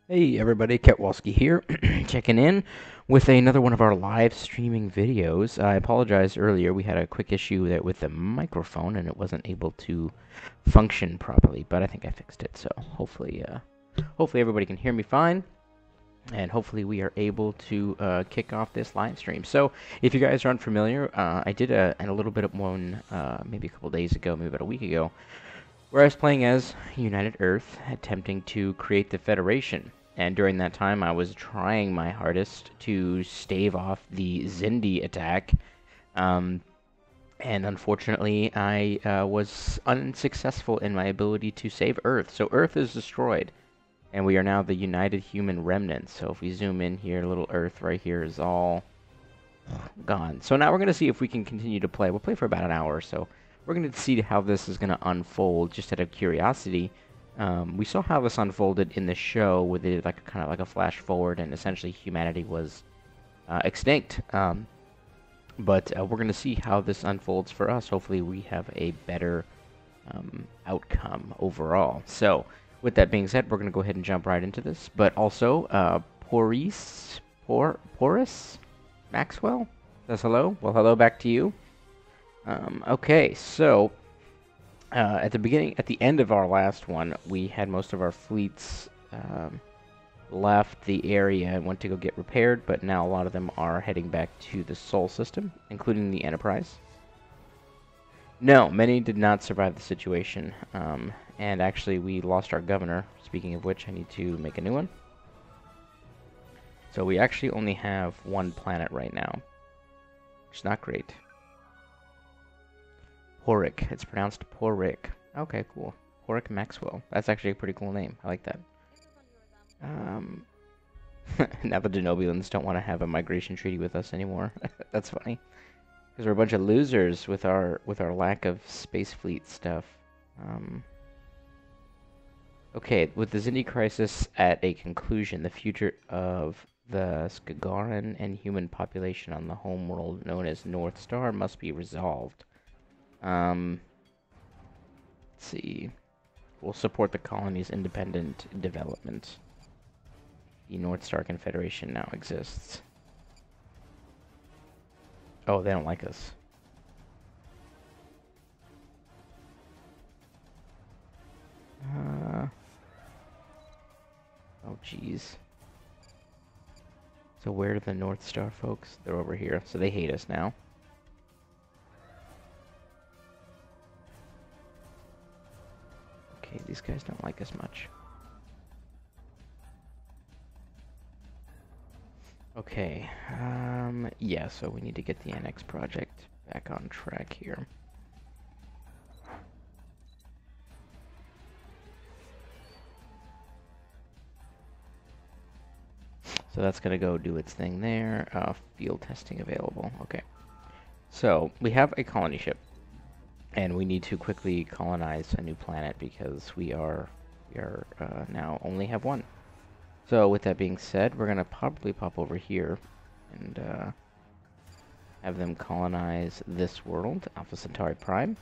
Hey everybody, Ketwalski here, checking in with another one of our live streaming videos. I apologize earlier, we had a quick issue with the microphone and it wasn't able to function properly, but I think I fixed it, so hopefully everybody can hear me fine, and hopefully we are able to kick off this live stream. So if you guys are unfamiliar, I did a little bit of one maybe a couple days ago, maybe about a week ago, where I was playing as United Earth, attempting to create the Federation. And during that time, I was trying my hardest to stave off the Xindi attack. Um, and unfortunately, I was unsuccessful in my ability to save Earth. So Earth is destroyed. And we are now the United Human Remnant. So if we zoom in here, little Earth right here is all gone. So now we're going to see if we can continue to play. We'll play for about an hour or so. We're going to see how this is going to unfold, just out of curiosity. We saw how this unfolded in the show, where they did like kind of like a flash forward, and essentially humanity was extinct. But we're going to see how this unfolds for us. Hopefully, we have a better outcome overall. So, with that being said, we're going to go ahead and jump right into this. But also, Porus Maxwell says hello. Well, hello back to you. Okay, so at the end of our last one, we had most of our fleets left the area and went to go get repaired, but now a lot of them are heading back to the Sol system, including the Enterprise. No, many did not survive the situation, and actually we lost our governor. Speaking of which, I need to make a new one. So we actually only have one planet right now, which is not great. Porik. It's pronounced Porik. Okay, cool. Porik Maxwell. That's actually a pretty cool name. I like that. Now the Denobulans don't want to have a migration treaty with us anymore. That's funny. Because we're a bunch of losers with our lack of space fleet stuff. Okay, with the Xindi crisis at a conclusion, the future of the Skagaran and human population on the homeworld known as North Star must be resolved. Let's see. We'll support the colony's independent development. The North Star Confederation now exists. Oh, they don't like us. Oh, jeez. So where are the North Star folks? They're over here. So they hate us now. Okay, these guys don't like us much. Okay, yeah, so we need to get the Annex project back on track here. So that's gonna go do its thing there. Field testing available. Okay. So we have a colony ship, and we need to quickly colonize a new planet because we are now only have one. So with that being said, we're gonna probably pop over here and have them colonize this world, Alpha Centauri Prime.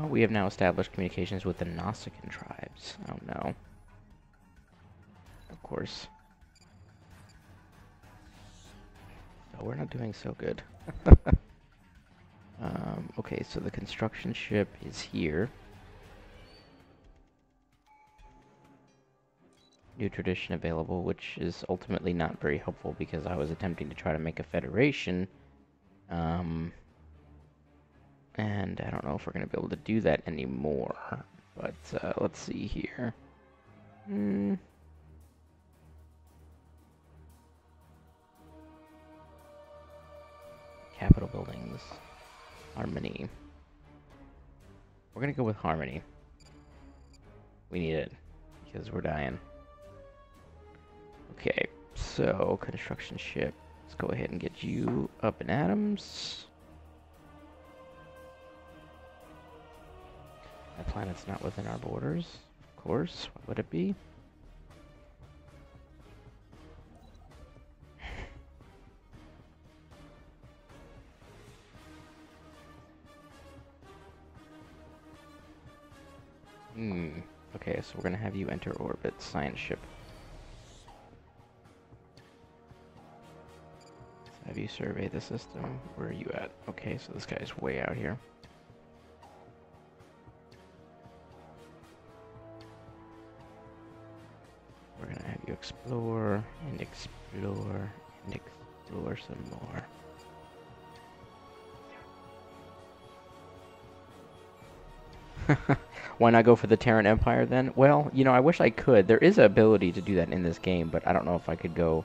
We have now established communications with the Nausicaan tribes. Oh no. Of course. Oh, we're not doing so good. Okay, so the construction ship is here. New tradition available, which is ultimately not very helpful because I was attempting to try to make a federation. And I don't know if we're going to be able to do that anymore. But let's see here. Capital buildings. Harmony. We're going to go with Harmony. We need it because we're dying. Okay, so construction ship. Let's go ahead and get you up in atoms. That planet's not within our borders, of course. What would it be? Okay, so we're gonna have you enter orbit, science ship. Let's have you survey the system. Where are you at? Okay, so this guy's way out here. We're gonna have you explore, and explore, and explore some more. Why not go for the Terran Empire then? Well, you know, I wish I could. There is an ability to do that in this game, but I don't know if I could go.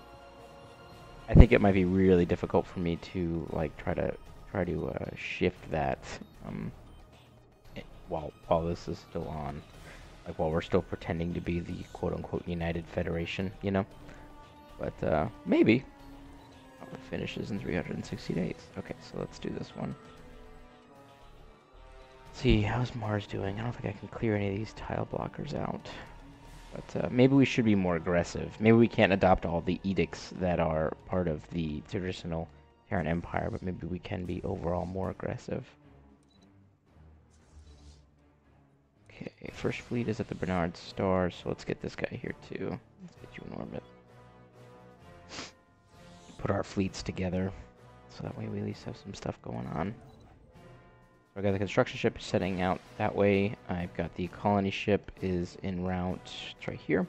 I think it might be really difficult for me to like try to shift that while this is still on, like while we're still pretending to be the quote unquote United Federation, you know. But maybe. Oh, it finishes in 360 days. Okay, so let's do this one. See, how's Mars doing? I don't think I can clear any of these tile blockers out. But maybe we should be more aggressive. Maybe we can't adopt all the edicts that are part of the traditional Terran Empire, but maybe we can be overall more aggressive. Okay, first fleet is at the Bernard Star, so let's get this guy here too. Let's get you in orbit. Put our fleets together, so that way we at least have some stuff going on. I got the construction ship setting out that way. I've got the colony ship is en route. It's right here.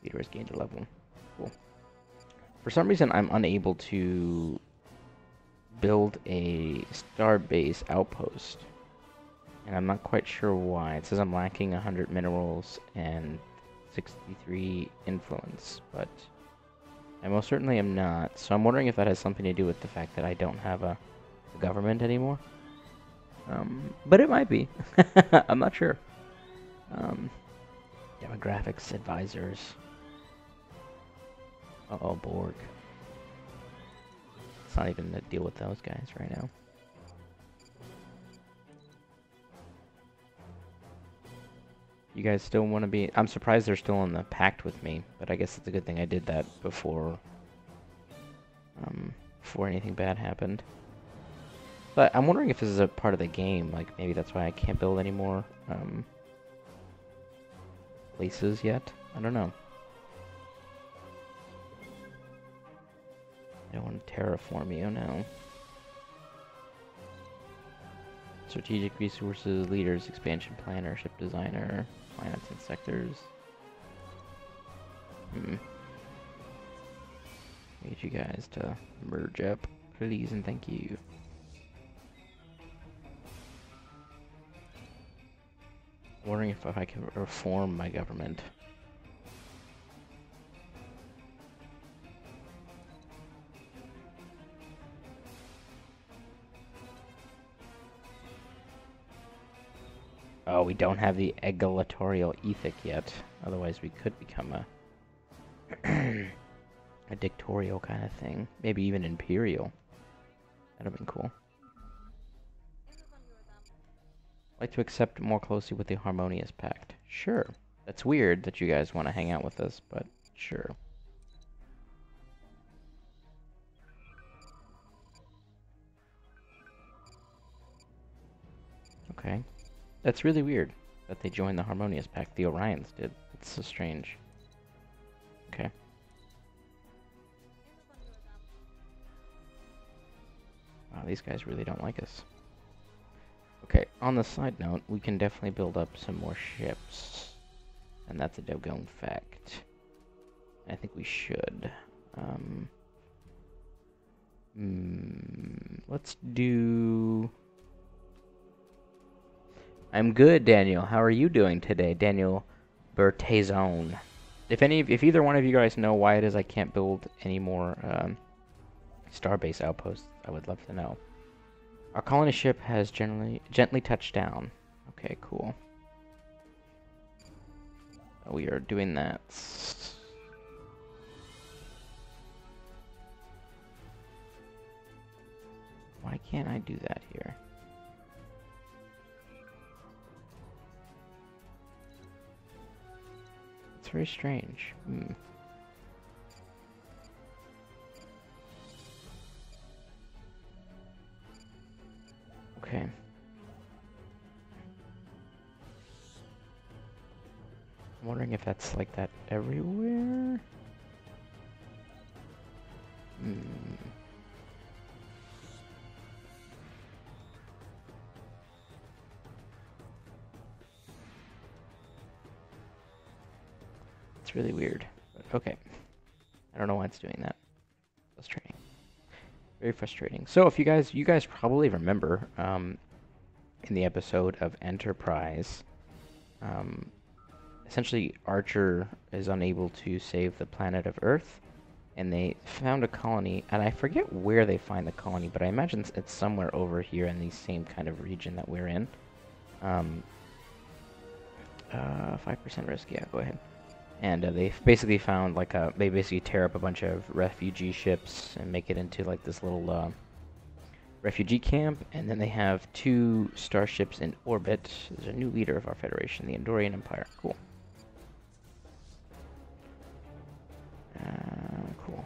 Leader has gained a level. Cool. For some reason, I'm unable to build a starbase outpost. And I'm not quite sure why. It says I'm lacking 100 minerals and 63 influence, but I most certainly am not. So I'm wondering if that has something to do with the fact that I don't have a government anymore. But it might be. I'm not sure. Demographics advisors. Uh-oh, Borg. It's not even to deal with those guys right now. You guys still want to be... I'm surprised they're still on the pact with me, but I guess it's a good thing I did that before anything bad happened. But I'm wondering if this is a part of the game, like maybe that's why I can't build any more places yet. I don't know. I don't want to terraform you, no. Strategic resources, leaders, expansion planner, ship designer, planets and sectors. Need you guys to merge up, please and thank you. I'm wondering if I can reform my government. Oh, we don't have the egalitarian ethic yet. Otherwise, we could become a a dictatorial kind of thing. Maybe even imperial. That'd have been cool. I'd like to accept more closely with the Harmonious Pact. Sure. That's weird that you guys want to hang out with us, but sure. Okay. That's really weird that they joined the Harmonious Pact. The Orions did. It's so strange. Okay. Wow, these guys really don't like us. Okay, on the side note, we can definitely build up some more ships. And that's a doggone fact. I think we should. Let's do... I'm good, Daniel. How are you doing today? Daniel Bertazone. If either one of you guys know why it is I can't build any more starbase outposts, I would love to know. Our colony ship has gently touched down. Okay, cool. We are doing that. Why can't I do that here? It's very strange. Okay. I'm wondering if that's like that everywhere. It's really weird. But okay. I don't know why it's doing that. Frustrating. Very frustrating. So if you guys probably remember in the episode of Enterprise, essentially Archer is unable to save the planet of Earth, and they found a colony, and I forget where they find the colony, but I imagine it's somewhere over here in the same kind of region that we're in. 5% risk, yeah, go ahead. And they basically found like they basically tear up a bunch of refugee ships and make it into like this little refugee camp, and then they have 2 starships in orbit. There's a new leader of our Federation, the Andorian Empire. Cool. Cool.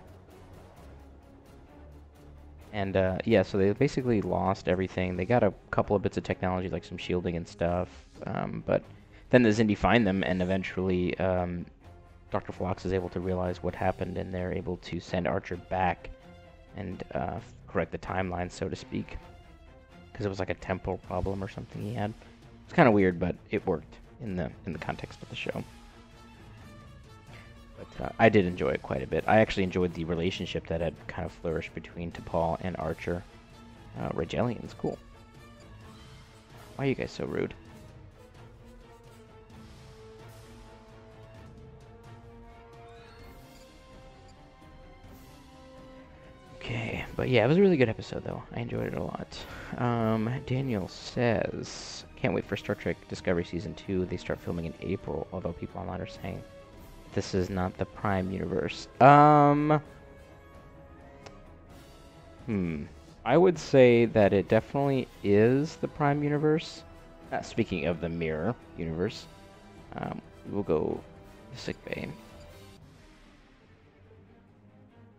And yeah, so they basically lost everything. They got a couple of bits of technology, like some shielding and stuff, but then the Xindi find them, and eventually Dr. Phlox is able to realize what happened, and they're able to send Archer back and correct the timeline, so to speak, because it was like a temporal problem or something he had. It's kind of weird, but it worked in the context of the show. But I did enjoy it quite a bit. I actually enjoyed the relationship that had kind of flourished between T'Pol and Archer. Regelian's cool. Why are you guys so rude? Okay, but yeah, it was a really good episode, though. I enjoyed it a lot. Daniel says, can't wait for Star Trek Discovery Season 2. They start filming in April, although people online are saying this is not the Prime universe. I would say that it definitely is the Prime universe. Speaking of the Mirror universe, we'll go to sickbay.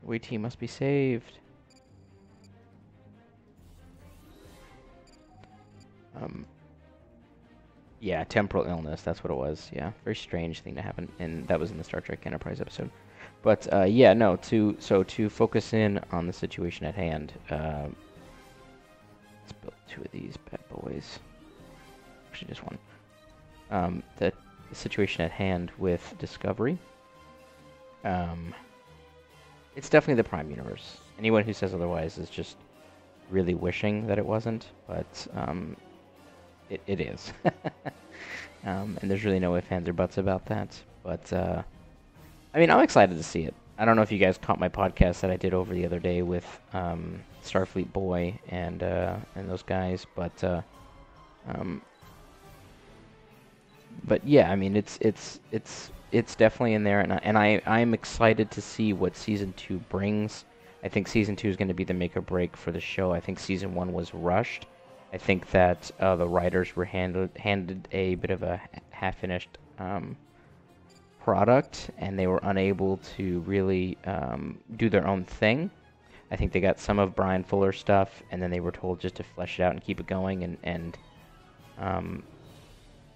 Away team must be saved. Yeah, temporal illness, that's what it was. Yeah, very strange thing to happen, and that was in the Star Trek Enterprise episode. But yeah, no, to focus in on the situation at hand, let's build 2 of these bad boys. Actually, just 1. The situation at hand with Discovery. It's definitely the Prime universe. Anyone who says otherwise is just really wishing that it wasn't, but it is. And there's really no ifs, ands, or buts about that. But, I mean, I'm excited to see it. I don't know if you guys caught my podcast that I did over the other day with Starfleet Boy and those guys, but yeah, I mean, it's definitely in there, and I'm excited to see what Season 2 brings. I think Season 2 is going to be the make or break for the show. I think Season 1 was rushed. I think that the writers were handed a bit of a half-finished product, and they were unable to really do their own thing. I think they got some of Brian Fuller's stuff, and then they were told just to flesh it out and keep it going, and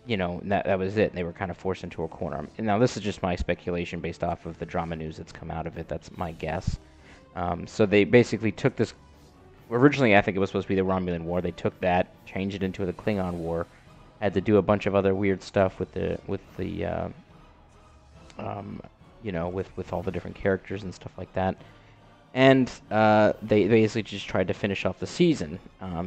you know, that was it. They were kind of forced into a corner. And now, this is just my speculation based off of the drama news that's come out of it. That's my guess. So they basically took this. Originally, I think it was supposed to be the Romulan War. They took that, changed it into the Klingon War. Had to do a bunch of other weird stuff with the you know, with all the different characters and stuff like that. And they basically just tried to finish off the season,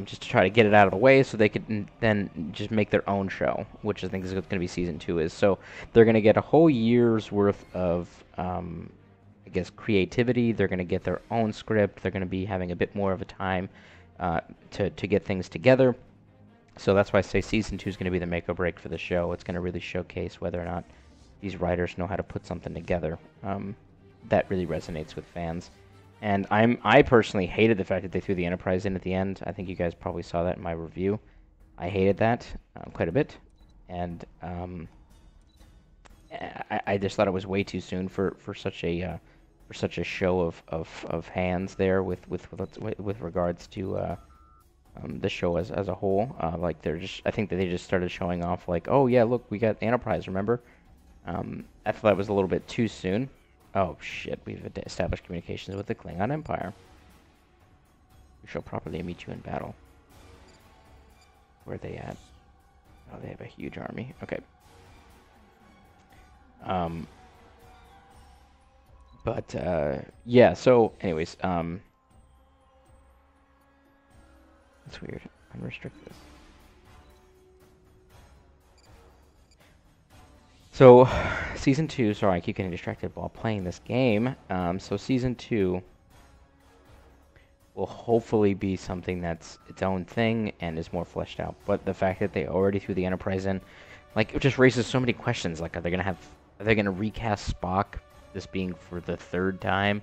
just to try to get it out of the way so they could then just make their own show, which I think is going to be Season 2 is. So they're going to get a whole year's worth of, I guess, creativity. They're going to get their own script. They're going to be having a bit more of a time to get things together. So that's why I say Season 2 is going to be the make or break for the show. It's going to really showcase whether or not these writers know how to put something together that really resonates with fans. And I personally hated the fact that they threw the Enterprise in at the end. I think you guys probably saw that in my review. I hated that quite a bit, and I just thought it was way too soon for such a show of hands there with regards to the show as a whole. Like I think that they just started showing off like, oh yeah, look, we got the Enterprise, remember? I thought that was a little bit too soon. Oh shit, we've established communications with the Klingon Empire. We shall properly meet you in battle. Where are they at? Oh, they have a huge army. Okay. Yeah, so anyways, that's weird. Unrestrict this. So, Season 2, sorry, I keep getting distracted while playing this game. So Season 2 will hopefully be something that's its own thing and is more fleshed out. But the fact that they already threw the Enterprise in, like, it just raises so many questions. Like, are they gonna recast Spock, this being for the third time?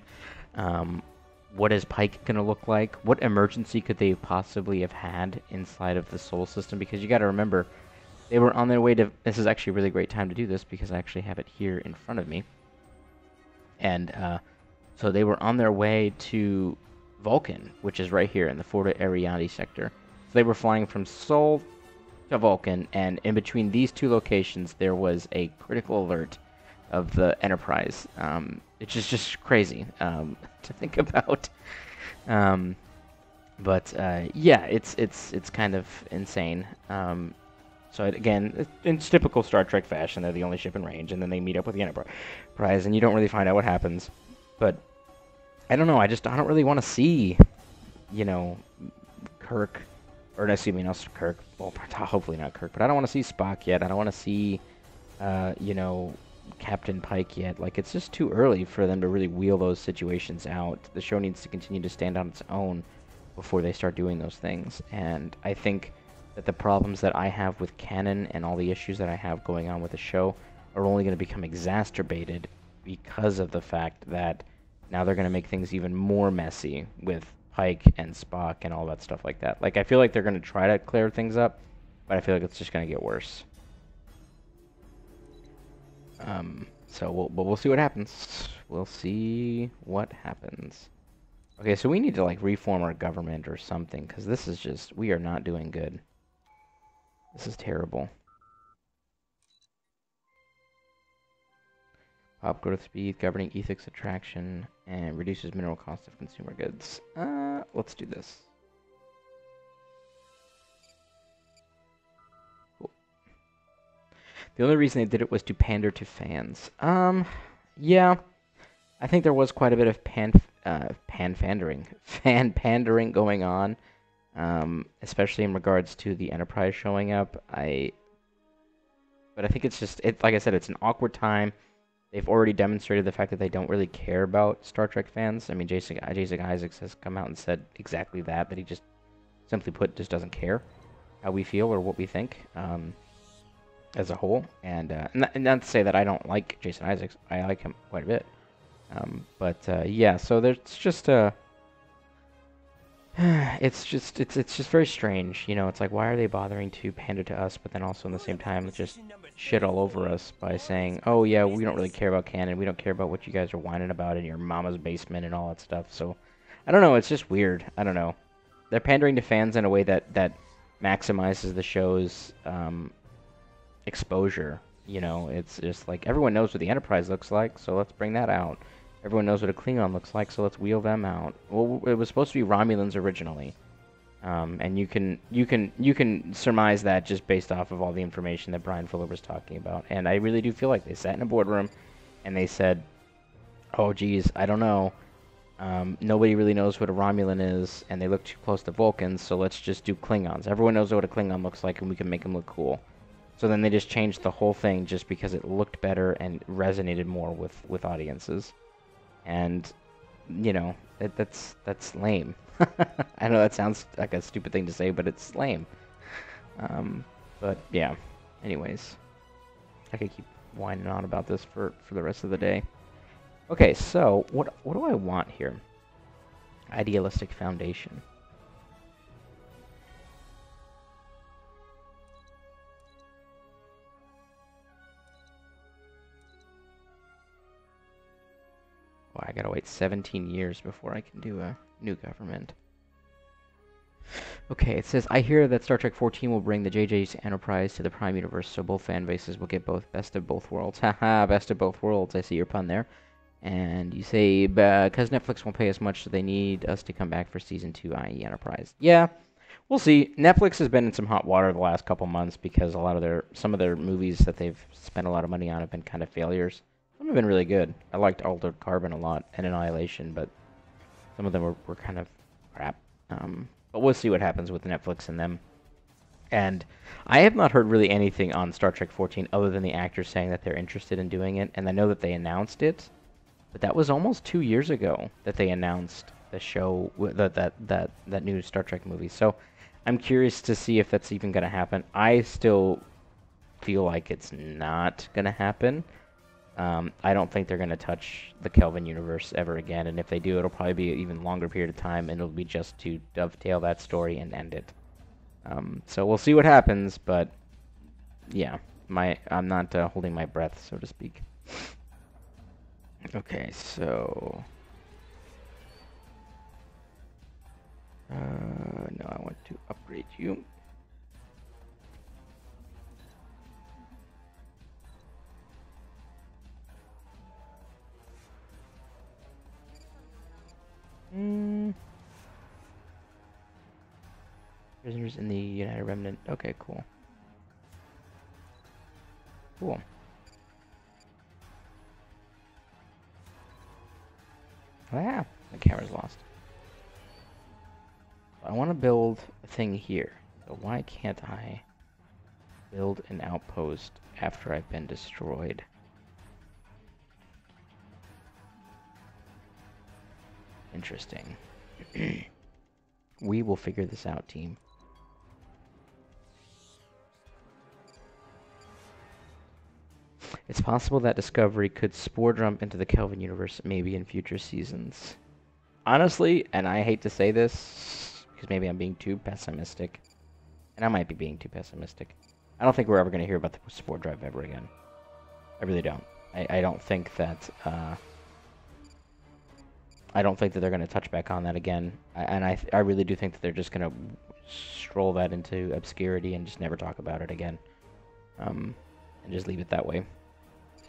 What is Pike gonna look like? What emergency could they possibly have had inside of the Sol system? Because you gotta remember, they were on their way to... This is actually a really great time to do this because I actually have it here in front of me. And so they were on their way to Vulcan, which is right here in the Forta Ariadne sector. So they were flying from Sol to Vulcan, and in between these two locations, there was a critical alert of the Enterprise. It's just crazy to think about. Yeah, it's kind of insane. So again, in typical Star Trek fashion, they're the only ship in range, and then they meet up with the Enterprise, and you don't really find out what happens. But I don't know. I don't really want to see, you know, Kirk, or excuse me, not Kirk. Well, hopefully not Kirk, but I don't want to see Spock yet. I don't want to see, you know, Captain Pike yet. Like, it's just too early for them to really wheel those situations out. The show needs to continue to stand on its own before they start doing those things. And I think that the problems that I have with canon and all the issues that I have going on with the show are only going to become exacerbated because of the fact that now they're going to make things even more messy with Pike and Spock and all that stuff like that. Like, I feel like they're going to try to clear things up, but I feel like it's just going to get worse. So we'll see what happens. We'll see what happens. Okay, so we need to, like, reform our government or something, because this is just... We are not doing good. This is terrible. Pop growth speed, governing ethics attraction, and reduces mineral cost of consumer goods. Let's do this. Cool. The only reason they did it was to pander to fans. Yeah. I think there was quite a bit of fan pandering going on. Especially in regards to the Enterprise showing up. But I think it's just, like I said, it's an awkward time. They've already demonstrated the fact that they don't really care about Star Trek fans. I mean, Jason Isaacs has come out and said exactly that he just, simply put, just doesn't care how we feel or what we think as a whole. And not to say that I don't like Jason Isaacs. I like him quite a bit. Yeah, so there's just it's just very strange, you know. It's like, why are they bothering to pander to us, but then also in the same time just shit all over us by saying, oh yeah, we don't really care about canon, we don't care about what you guys are whining about in your mama's basement and all that stuff. So I don't know, it's just weird. I don't know. They're pandering to fans in a way that maximizes the show's exposure. You know, it's just like, everyone knows what the Enterprise looks like, so let's bring that out. Everyone knows what a Klingon looks like, so let's wheel them out. Well, it was supposed to be Romulans originally, and you can surmise that just based off of all the information that Brian Fuller was talking about. And I really do feel like they sat in a boardroom, and they said, "Oh, geez, I don't know. Nobody really knows what a Romulan is, and they look too close to Vulcans, so let's just do Klingons. Everyone knows what a Klingon looks like, and we can make them look cool." So then they just changed the whole thing just because it looked better and resonated more with audiences. And, you know, that's lame. I know that sounds like a stupid thing to say, but it's lame. But yeah, anyways, I could keep whining on about this for the rest of the day. Okay, so what do I want here? Idealistic foundation. Well, I gotta wait 17 years before I can do a new government. Okay, it says, I hear that Star Trek 14 will bring the JJ's Enterprise to the Prime Universe, so both fan bases will get both best of both worlds. Haha, best of both worlds. I see your pun there. And you say, because Netflix won't pay as much, so they need us to come back for season 2, i.e. Enterprise. Yeah, we'll see. Netflix has been in some hot water the last couple months because some of their movies that they've spent a lot of money on have been kind of failures. Some have been really good. I liked Altered Carbon a lot and Annihilation, but some of them were kind of crap. But we'll see what happens with Netflix and them. And I have not heard really anything on Star Trek 14 other than the actors saying that they're interested in doing it, and I know that they announced it, but that was almost 2 years ago that they announced the show, that new Star Trek movie. So I'm curious to see if that's even going to happen. I still feel like it's not going to happen. I don't think they're going to touch the Kelvin universe ever again, and if they do, it'll probably be an even longer period of time, and it'll be just to dovetail that story and end it. So we'll see what happens, but yeah, I'm not holding my breath, so to speak. Okay, so no, I want to upgrade you. Prisoners in the United Remnant. Okay, cool. Cool. Ah, the camera's lost. I want to build a thing here. So why can't I build an outpost after I've been destroyed? Interesting. We will figure this out, team. It's possible that Discovery could spore jump into the Kelvin universe maybe in future seasons. Honestly, and I hate to say this, because maybe I'm being too pessimistic, and I might be being too pessimistic, I don't think we're ever going to hear about the spore drive ever again. I really don't. I don't think that, I don't think that they're going to touch back on that again. I really do think that they're just going to stroll that into obscurity and just never talk about it again. And just leave it that way.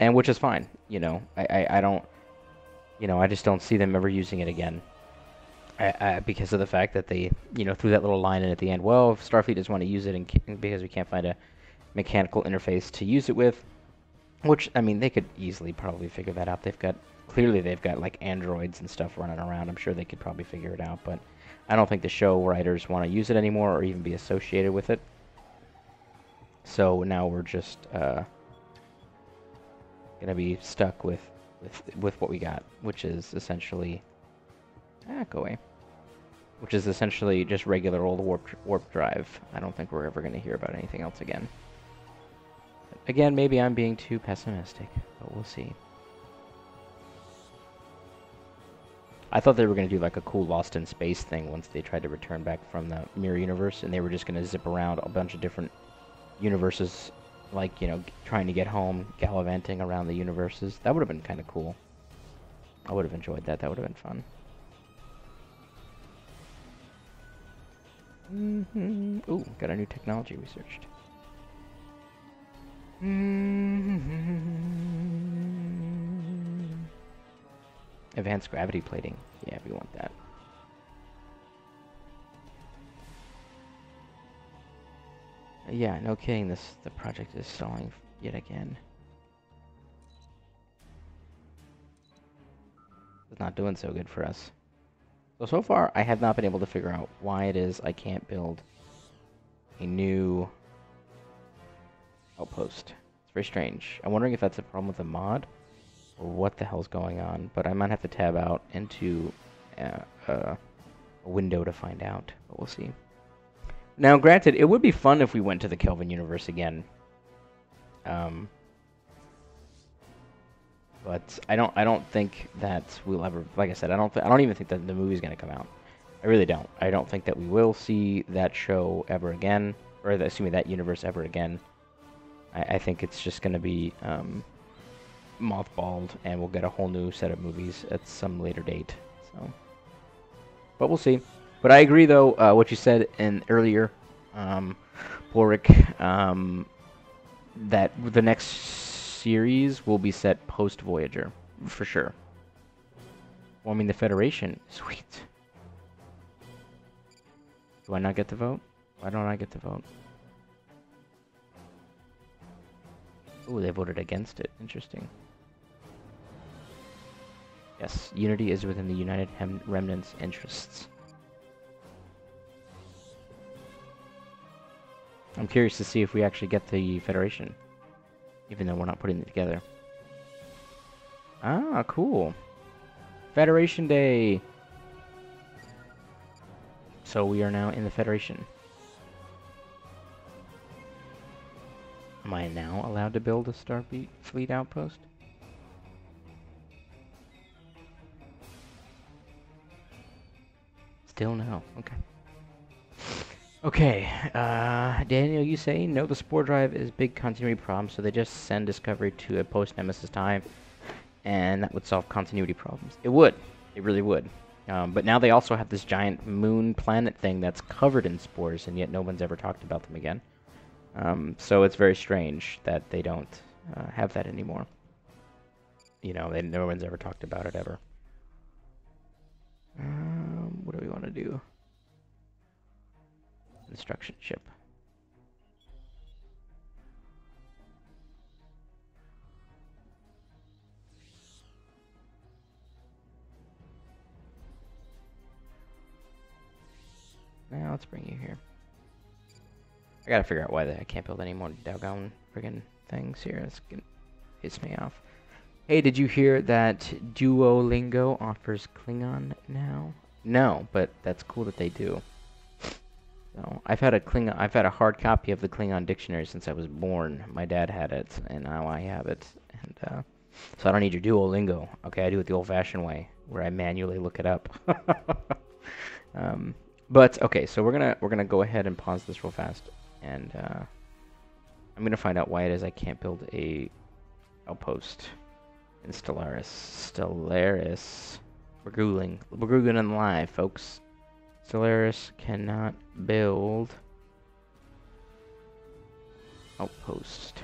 And which is fine, you know. I don't, you know, I just don't see them ever using it again. Because of the fact that they, you know, threw that little line in at the end. Well, if Starfleet doesn't want to use it because we can't find a mechanical interface to use it with, which, I mean, they could easily probably figure that out. Clearly they've got like androids and stuff running around. I'm sure they could probably figure it out, but I don't think the show writers want to use it anymore or even be associated with it. So now we're just gonna be stuck with what we got, which is essentially go away. Which is essentially just regular old warp drive. I don't think we're ever gonna hear about anything else again. Again, maybe I'm being too pessimistic, but we'll see. I thought they were going to do like a cool Lost in Space thing once they tried to return back from the Mirror Universe, and they were just going to zip around a bunch of different universes, like, you know, trying to get home, gallivanting around the universes. That would have been kind of cool. I would have enjoyed that. That would have been fun. Ooh, got a new technology researched. Advanced gravity plating. Yeah, we want that. Yeah, no kidding. The project is stalling yet again. It's not doing so good for us. So far, I have not been able to figure out why it is I can't build a new outpost. It's very strange. I'm wondering if that's a problem with the mod or what the hell's going on, but I might have to tab out into a window to find out, but we'll see. Now, granted, it would be fun if we went to the Kelvin universe again. But I don't think that we'll ever, like I said, I don't even think that the movie's gonna come out. I really don't. I don't think that we will see that show ever again, or that universe ever again. I think it's just gonna be mothballed, and we'll get a whole new set of movies at some later date. So, but we'll see. But I agree, though, what you said in earlier, Boric, that the next series will be set post-Voyager, for sure. Forming the Federation. Sweet. Do I not get to vote? Why don't I get to vote? Ooh, they voted against it. Interesting. Yes, unity is within the United Remnant's interests. I'm curious to see if we actually get the Federation, even though we're not putting it together. Ah, cool. Federation Day! So we are now in the Federation. Am I now allowed to build a Starfleet outpost? Still no. Okay. Okay. Daniel, you say no. The spore drive is big continuity problem, so they just send Discovery to a post-Nemesis time, and that would solve continuity problems. It would. It really would. But now they also have this giant moon planet thing that's covered in spores, and yet no one's ever talked about them again. So it's very strange that they don't have that anymore. You know, no one's ever talked about it ever. What do we want to do? Instruction ship. Now let's bring you here. I gotta figure out why I can't build any more doggone friggin' things here. It's gonna piss me off. Hey, did you hear that Duolingo offers Klingon now? No, but that's cool that they do. So I've had a hard copy of the Klingon dictionary since I was born. My dad had it, and now I have it. And so I don't need your Duolingo. Okay, I do it the old-fashioned way, where I manually look it up. But okay, so we're gonna go ahead and pause this real fast, and I'm gonna find out why it is I can't build a outpost in Stellaris. Stellaris. We're googling live, folks. Stellaris cannot build outpost.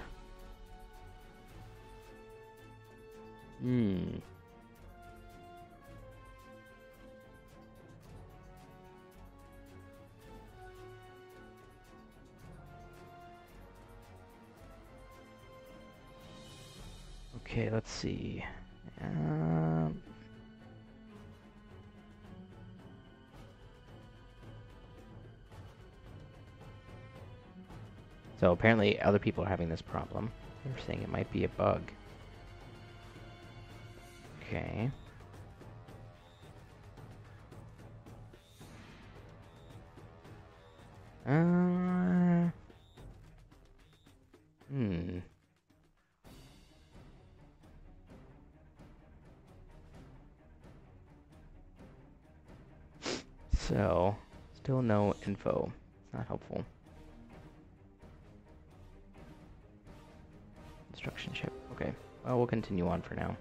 Okay, let's see. So apparently other people are having this problem. They're saying it might be a bug. Okay. So, still no info. It's not helpful. Instruction ship. Okay. Well, we'll continue on for now.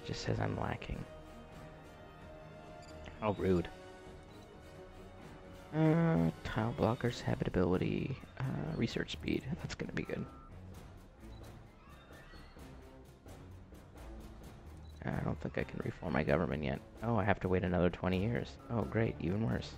It just says I'm lacking. How rude. Tile blockers, habitability, research speed. That's gonna be good. I don't think I can reform my government yet. Oh, I have to wait another 20 years. Oh, great. Even worse.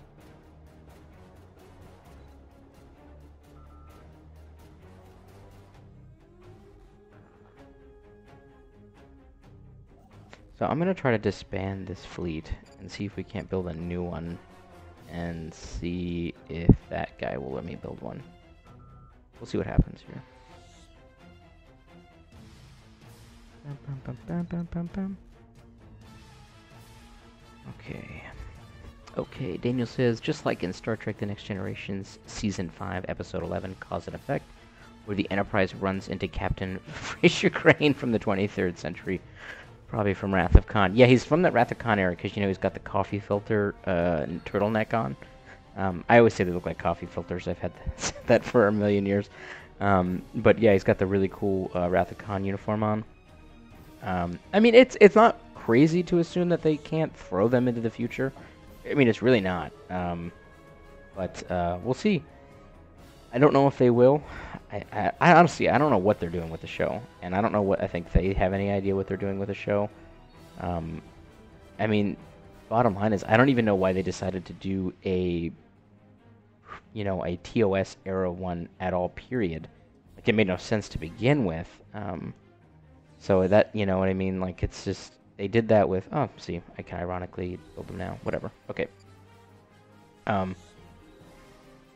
So I'm going to try to disband this fleet and see if we can't build a new one and see if that guy will let me build one. We'll see what happens here. Okay. Okay, Daniel says, just like in Star Trek The Next Generation's Season 5, Episode 11, Cause and Effect, where the Enterprise runs into Captain Fraser Crane from the 23rd century. Probably from Wrath of Khan. Yeah, he's from that Wrath of Khan era, because, you know, he's got the coffee filter turtleneck on. I always say they look like coffee filters. I've had that for a million years. But yeah, he's got the really cool Wrath of Khan uniform on. I mean, it's not crazy to assume that they can't throw them into the future. I mean, it's really not. But we'll see. I don't know if they will. I honestly, I don't know what they're doing with the show, and I don't know what I think they have any idea what they're doing with the show. I mean, bottom line is, I don't even know why they decided to do a TOS era one at all. Period. Like, it made no sense to begin with. So that, you know what I mean? Like, it's just they did that with. Oh, see, I can ironically build them now. Whatever. Okay.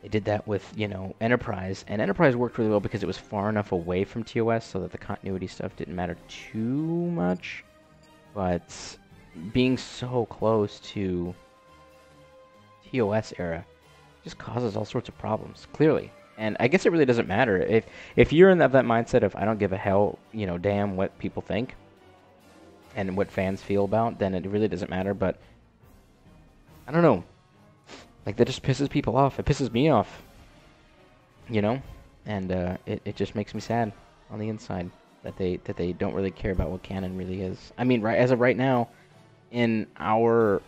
They did that with, Enterprise, and Enterprise worked really well because it was far enough away from TOS so that the continuity stuff didn't matter too much. But being so close to TOS era just causes all sorts of problems, clearly. And I guess it really doesn't matter. If you're in that mindset of, I don't give a hell, damn what people think and what fans feel about, then it really doesn't matter. But I don't know. Like, that just pisses people off. It pisses me off, and it just makes me sad on the inside that they don't really care about what canon really is. I mean, as of right now, in our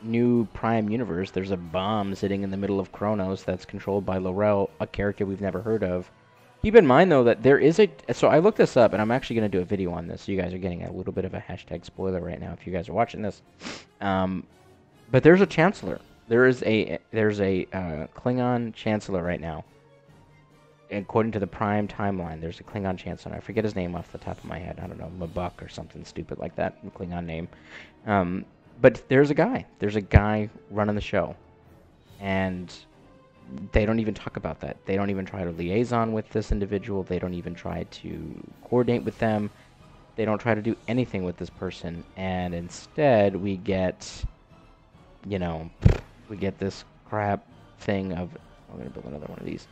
new Prime universe, there's a bomb sitting in the middle of Kronos that's controlled by Laurel, a character we've never heard of. Keep in mind, though, that there is so I looked this up, and I'm actually going to do a video on this, so you guys are getting a little bit of a hashtag spoiler right now if you guys are watching this. But there's a Chancellor. There's a Klingon Chancellor right now. According to the Prime timeline, there's a Klingon Chancellor. I forget his name off the top of my head. I don't know, Mabuk or something stupid like that, Klingon name. But there's a guy. There's a guy running the show. And they don't even talk about that. They don't even try to liaison with this individual. They don't even try to coordinate with them. They don't try to do anything with this person. And instead, we get, we get this crap thing of... I'm going to build another one of these.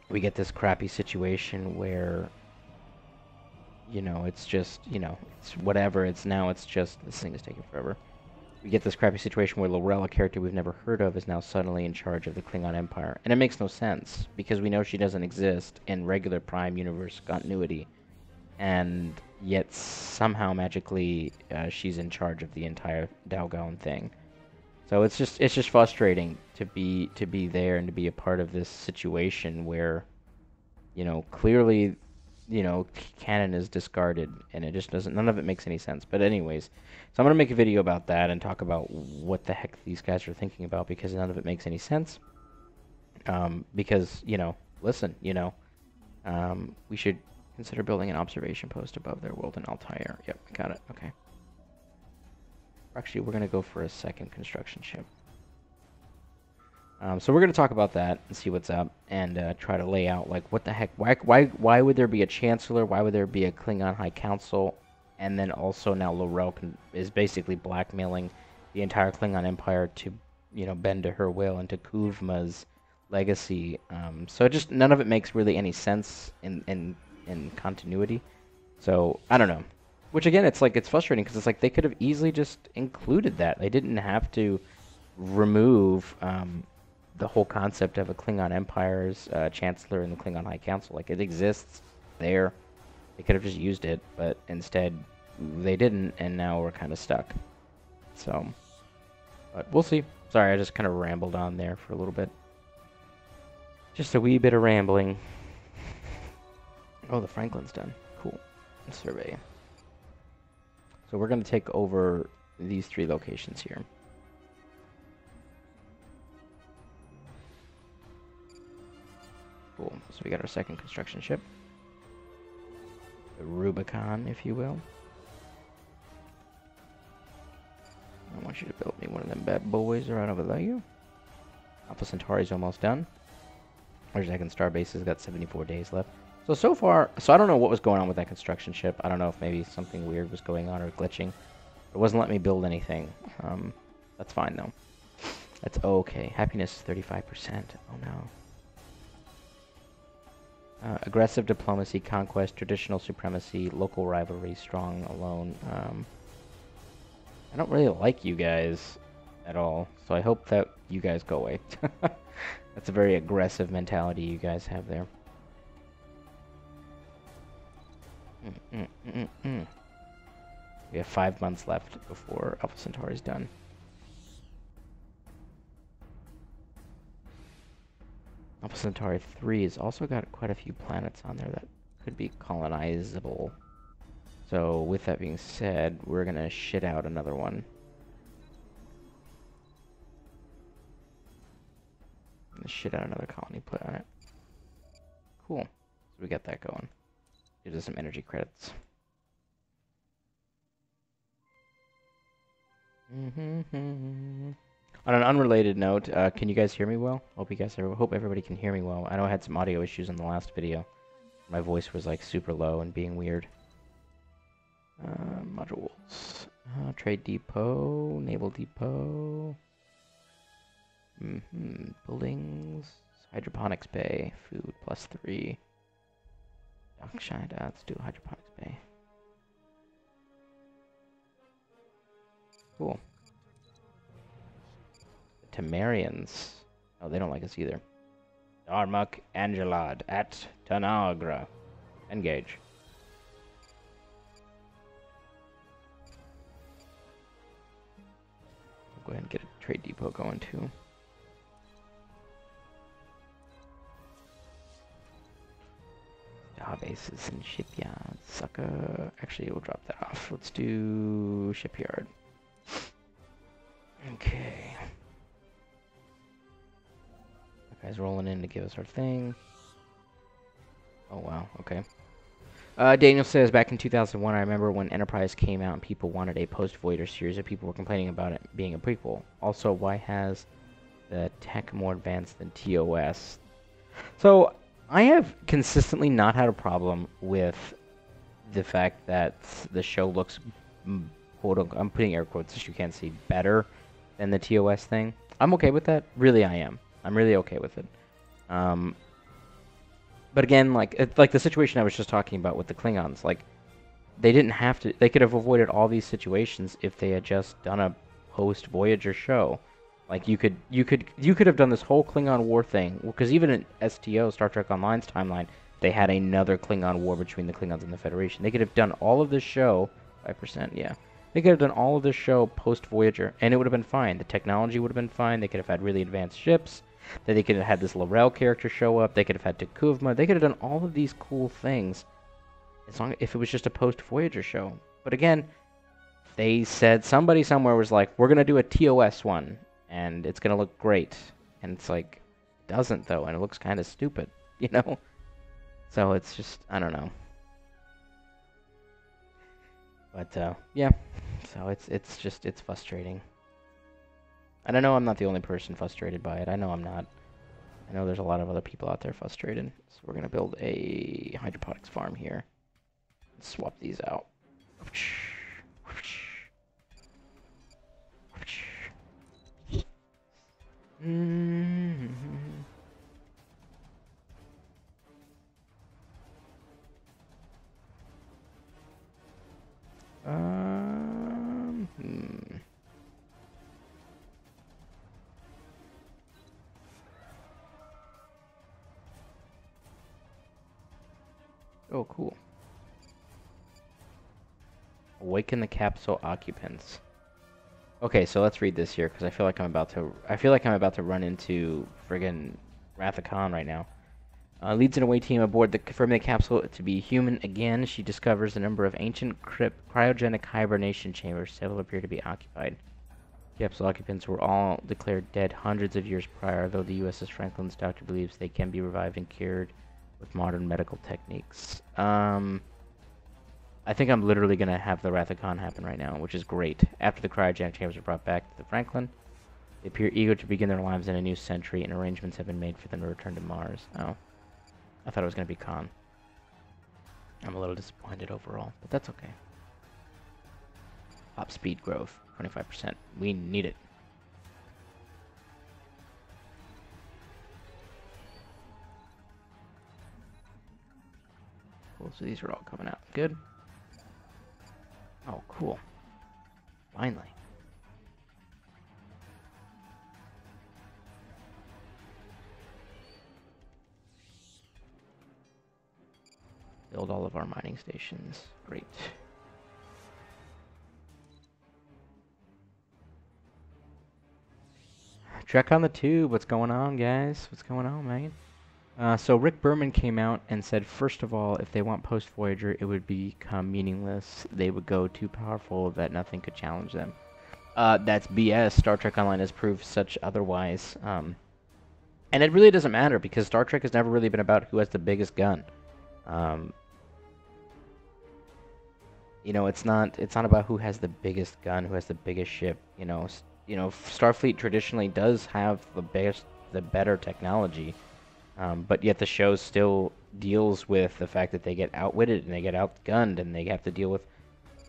We get this crappy situation where, it's just, it's whatever. It's just... This thing is taking forever. We get this crappy situation where Laurel, a character we've never heard of, is now suddenly in charge of the Klingon Empire. And it makes no sense, because we know she doesn't exist in regular Prime Universe continuity. And yet, somehow, magically, she's in charge of the entire Dalgon thing. So it's just frustrating to be there and to be a part of this situation where, clearly, canon is discarded, and it just doesn't. None of it makes any sense. But anyways, so I'm gonna make a video about that and talk about what the heck these guys are thinking about, because none of it makes any sense. Because listen, we should consider building an observation post above their world in Altair. Yep, got it. Okay. Actually, we're going to go for a second construction ship. So we're going to talk about that and see what's up, and try to lay out, like, what the heck, why would there be a Chancellor, why would there be a Klingon High Council, and then also now Laurel is basically blackmailing the entire Klingon Empire to, bend to her will and to Kuvma's legacy. So just none of it makes really any sense in continuity. So, I don't know. Which, again, it's frustrating, because it's like they could have easily just included that. They didn't have to remove the whole concept of a Klingon Empire's Chancellor and the Klingon High Council. Like, it exists there. They could have just used it, but instead they didn't, and now we're kind of stuck. So, but we'll see. Sorry, I just kind of rambled on there for a little bit. Just a wee bit of rambling. Oh, the Franklin's done. Cool. Survey. So we're going to take over these 3 locations here. Cool. So we got our second construction ship. The Rubicon, if you will. I want you to build me one of them bad boys right over there. Alpha Centauri's almost done. Our second starbase has got 74 days left. So far, I don't know what was going on with that construction ship. I don't know if maybe something weird was going on or glitching. It wasn't letting me build anything. That's fine, though. That's okay. Happiness is 35%. Oh, no. Aggressive diplomacy, conquest, traditional supremacy, local rivalry, strong, alone. I don't really like you guys at all, so I hope that you guys go away. That's a very aggressive mentality you guys have there. We have 5 months left before Alpha Centauri is done. Alpha Centauri 3 has also got quite a few planets on there that could be colonizable. So with that being said, we're gonna shit out another one. Shit out another colony planet. Cool. So we got that going. Gives us some energy credits. On an unrelated note, can you guys hear me well? Hope everybody can hear me well. I know I had some audio issues in the last video. My voice was like super low and being weird. Modules. Trade depot, naval depot. Buildings, hydroponics bay, food +3. Dockshine, let's do hydroponics bay. Cool. The Temerians. Oh, they don't like us either. Darmok Angelad at Tanagra. Engage. I'll go ahead and get a trade depot going too. Bases and shipyards. Sucker. Actually, we'll drop that off. Let's do shipyard. Okay. That guy's rolling in to give us our thing. Oh, wow. Okay. Daniel says, back in 2001, I remember when Enterprise came out and people wanted a post-Voyager series and people were complaining about it being a prequel. Also, why has the tech more advanced than TOS? So, I have consistently not had a problem with the fact that the show looks, quote unquote, I'm putting air quotes so you can't see, better than the TOS thing. I'm okay with that. Really, I am. I'm really okay with it. But again, like the situation I was just talking about with the Klingons, like they didn't have to. They could have avoided all these situations if they had just done a post-Voyager show. Like you could have done this whole Klingon war thing, because even in STO, Star Trek Online's timeline, they had another Klingon war between the Klingons and the Federation. They could have done all of this show, 5%, yeah. They could have done all of this show post-Voyager, and it would have been fine. The technology would have been fine. They could have had really advanced ships. They could have had this L'Rell character show up. They could have had T'Kuvma. They could have done all of these cool things, if it was just a post-Voyager show. But again, they said, somebody somewhere was like, we're going to do a TOS one. And it's going to look great. And it's like, it doesn't, though. And it looks kind of stupid, you know? So it's just, I don't know. But, yeah. So it's frustrating. And I know I'm not the only person frustrated by it. I know I'm not. I know there's a lot of other people out there frustrated. So we're going to build a hydroponics farm here. Swap these out. Oh, cool. Awaken the capsule occupants. Okay, so let's read this here because I feel like I'm about to run into friggin' Wrath of Khan right now. Leads an away team aboard the confirming the capsule to be human again. She discovers a number of ancient cryogenic hibernation chambers. Several appear to be occupied. Capsule occupants were all declared dead hundreds of years prior, though the USS Franklin's doctor believes they can be revived and cured with modern medical techniques. I think I'm literally going to have the Wrath of Khan happen right now, which is great. After the cryogenic chambers are brought back to the Franklin, they appear eager to begin their lives in a new century, and arrangements have been made for them to return to Mars. Oh. I thought it was going to be Khan. I'm a little disappointed overall, but that's okay. Top speed growth, 25%. We need it. Cool, so these are all coming out. Good. Oh, cool. Finally. Build all of our mining stations. Great. Trek on the Tube. What's going on, guys? What's going on, man? So Rick Berman came out and said, first of all, if they want post-Voyager, it would become meaningless. They would go too powerful that nothing could challenge them. That's BS. Star Trek Online has proved such otherwise. And it really doesn't matter because Star Trek has never really been about who has the biggest gun. You know, it's not about who has the biggest gun, who has the biggest ship. You know, Starfleet traditionally does have the better technology, but yet the show still deals with the fact that they get outwitted and they get outgunned and they have to deal with,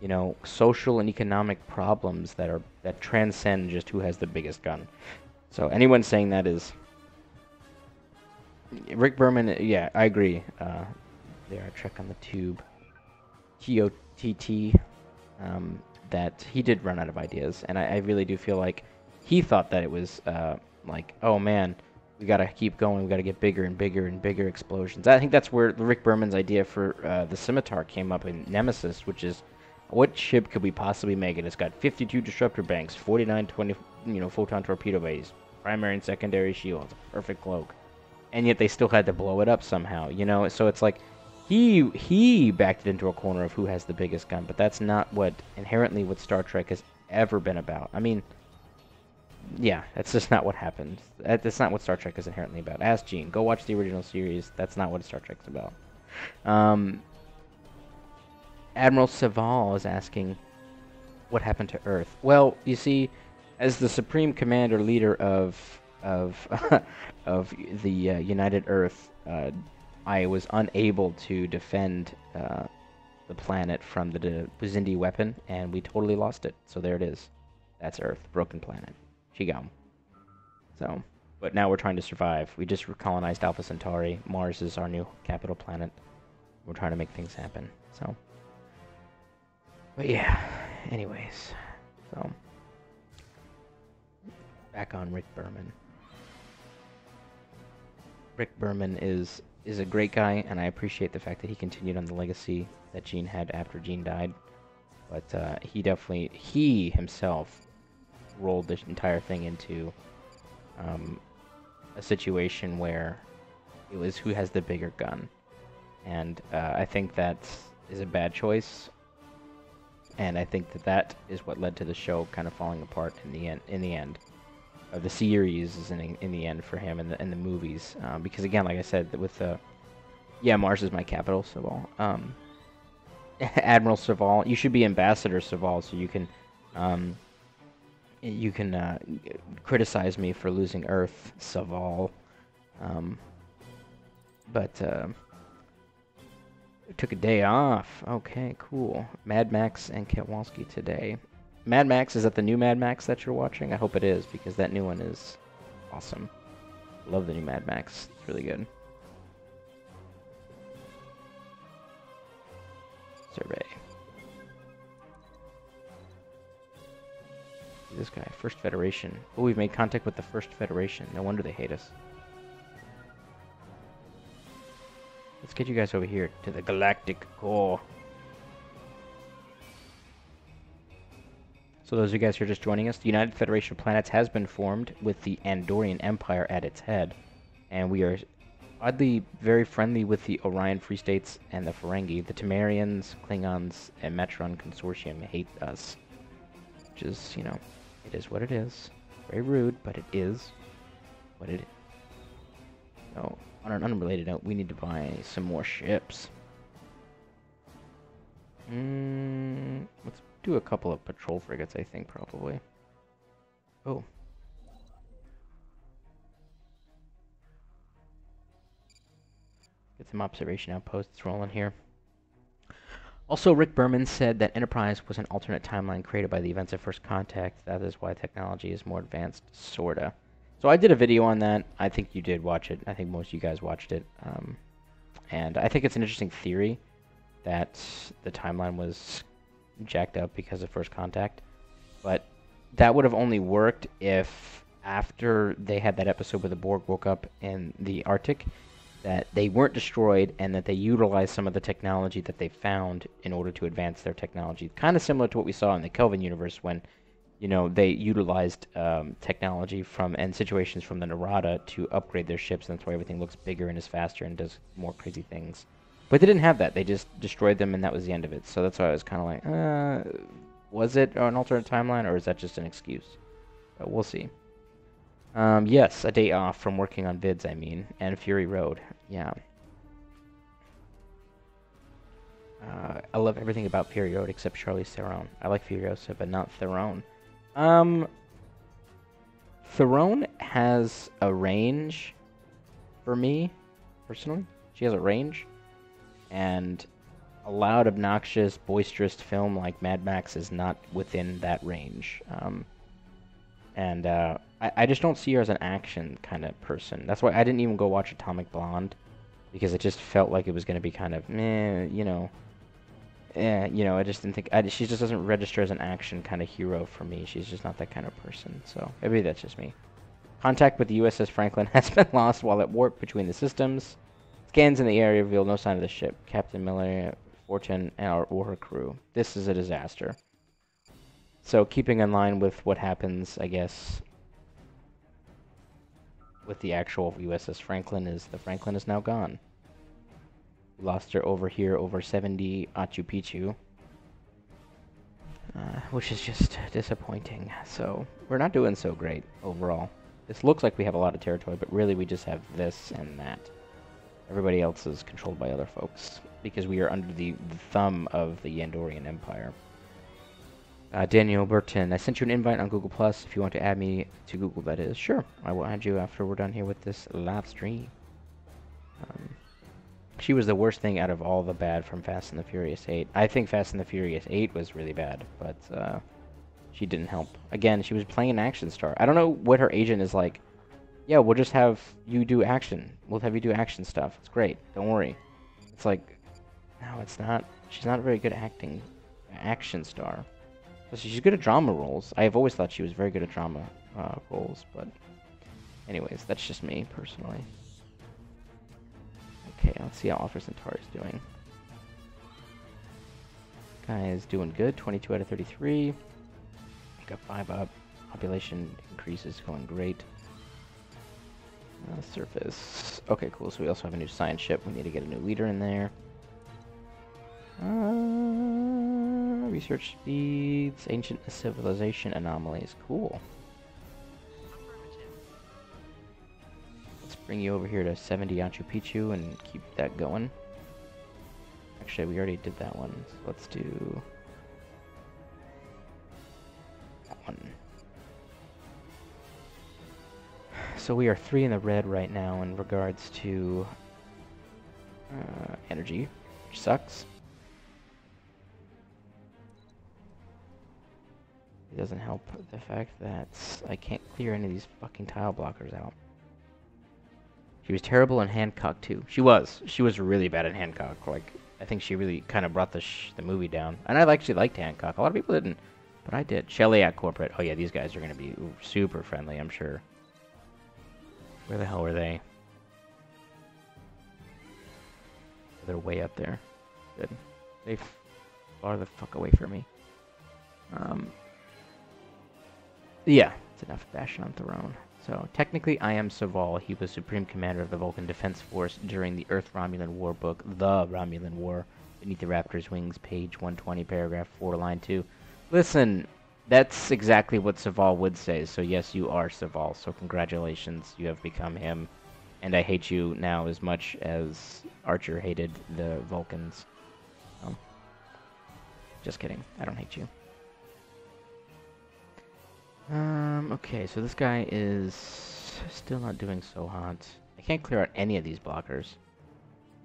you know, social and economic problems that transcend just who has the biggest gun. So anyone saying that is Rick Berman. Yeah, I agree. There, Trek on the Tube. TOTT, that he did run out of ideas, and I really do feel like he thought that it was like, oh man, we gotta keep going, we gotta get bigger and bigger and bigger explosions. I think that's where Rick Berman's idea for the Scimitar came up in Nemesis, which is, what ship could we possibly make it? It's got 52 disruptor banks, 49 photon torpedo bays, primary and secondary shields, perfect cloak, and yet they still had to blow it up somehow, you know. So it's like he backed it into a corner of who has the biggest gun, but that's not inherently what Star Trek has ever been about. I mean, yeah, that's just not what happened. That's not what Star Trek is inherently about. Ask Gene. Go watch the original series. That's not what Star Trek's about. Admiral Saval is asking, what happened to Earth? Well, you see, as the supreme commander leader of the United Earth, I was unable to defend the planet from the Xindi weapon, and we totally lost it. So there it is. That's Earth, broken planet. Shigam. So, but now we're trying to survive. We just colonized Alpha Centauri. Mars is our new capital planet. We're trying to make things happen. So, but yeah. Anyways, so back on Rick Berman. Rick Berman is a great guy, and I appreciate the fact that he continued on the legacy that Gene had after Gene died. But he himself rolled this entire thing into a situation where it was who has the bigger gun, and I think that is a bad choice, and I think that is what led to the show kind of falling apart in the end. The series is in the end for him, and the movies, because again, like I said, with Mars is my capital, Saval. Admiral Saval, you should be Ambassador Saval, so you can criticize me for losing Earth, Saval. But took a day off. Okay, cool. Mad Max and Kowalski today. Mad Max, is that the new Mad Max that you're watching? I hope it is, because that new one is awesome. Love the new Mad Max. It's really good. Survey. This guy, First Federation. Oh, we've made contact with the First Federation. No wonder they hate us. Let's get you guys over here to the Galactic Core. So those of you guys who are just joining us, the United Federation of Planets has been formed with the Andorian Empire at its head. And we are oddly very friendly with the Orion Free States and the Ferengi. The Temerians, Klingons, and Metron Consortium hate us. Which is, you know, it is what it is. Very rude, but it is what it is. So, on an unrelated note, we need to buy some more ships. Let's do a couple of patrol frigates, I think, probably. Oh. Get some observation outposts rolling here. Also, Rick Berman said that Enterprise was an alternate timeline created by the events of First Contact. That is why technology is more advanced, sorta. So I did a video on that. I think you did watch it. I think most of you guys watched it. And I think it's an interesting theory that the timeline was jacked up because of First Contact. But that would have only worked if after they had that episode where the Borg woke up in the Arctic, that they weren't destroyed and that they utilized some of the technology that they found in order to advance their technology. Kind of similar to what we saw in the Kelvin universe when, you know, they utilized technology from and situations from the Narada to upgrade their ships, and that's why everything looks bigger and is faster and does more crazy things. But they didn't have that. They just destroyed them, and that was the end of it. So that's why I was kind of like, was it an alternate timeline, or is that just an excuse? But we'll see. Yes, a day off from working on vids, I mean, and Fury Road. Yeah. I love everything about Fury Road except Charlize Theron. I like Furiosa, but not Theron. Theron has a range for me, personally. She has a range, and a loud, obnoxious, boisterous film like Mad Max is not within that range. I just don't see her as an action kind of person. That's why I didn't even go watch Atomic Blonde, because it just felt like it was going to be kind of meh, you know. I just didn't think she just doesn't register as an action kind of hero for me. She's just not that kind of person. So maybe that's just me. Contact with the USS Franklin has been lost while at warp between the systems. Scans in the area reveal no sign of the ship. Captain Miller, Fortune, or her crew. This is a disaster. So keeping in line with what happens, I guess, with the actual USS Franklin is the Franklin is now gone. We lost her over here over 70 Machu Picchu, which is just disappointing. So we're not doing so great overall. This looks like we have a lot of territory, but really we just have this and that. Everybody else is controlled by other folks because we are under the thumb of the Andorian Empire. Daniel Burton, I sent you an invite on Google Plus. If you want to add me to Google, that is. Sure, I will add you after we're done here with this live stream. She was the worst thing out of all the bad from Fast and the Furious 8. I think Fast and the Furious 8 was really bad, but she didn't help. Again, she was playing an action star. I don't know what her agent is like. Yeah, we'll just have you do action. We'll have you do action stuff. It's great. Don't worry. It's like, no, it's not. She's not very good at acting. Action star. She's good at drama roles. I have always thought she was very good at drama roles, but anyways, that's just me personally. Okay, let's see how Alpha Centauri is doing. Guy is doing good, 22 out of 33. Got 5 up. Population increase is going great. Surface. Okay, cool. So we also have a new science ship. We need to get a new leader in there. Research speeds, ancient civilization anomalies. Cool. Let's bring you over here to 70 Machu Picchu and keep that going. Actually, we already did that one. So let's do that one. So we are 3 in the red right now in regards to energy, which sucks. It doesn't help the fact that I can't clear any of these fucking tile blockers out. She was terrible in Hancock too. She was really bad in Hancock. Like, I think she really kind of brought the movie down. And I actually liked Hancock. A lot of people didn't, but I did. Shelley at corporate. Oh yeah, these guys are gonna be super friendly, I'm sure. Where the hell were they? They're way up there. Good. They far the fuck away from me. Yeah, it's enough bashing on Theron. So, technically, I am Saval. He was Supreme Commander of the Vulcan Defense Force during the Earth-Romulan War book, The Romulan War, Beneath the Raptor's Wings, page 120, paragraph 4, line 2. Listen, that's exactly what Saval would say, so yes, you are Saval, so congratulations, you have become him. And I hate you now as much as Archer hated the Vulcans. Just kidding, I don't hate you. Okay, so this guy is still not doing so hot. I can't clear out any of these blockers.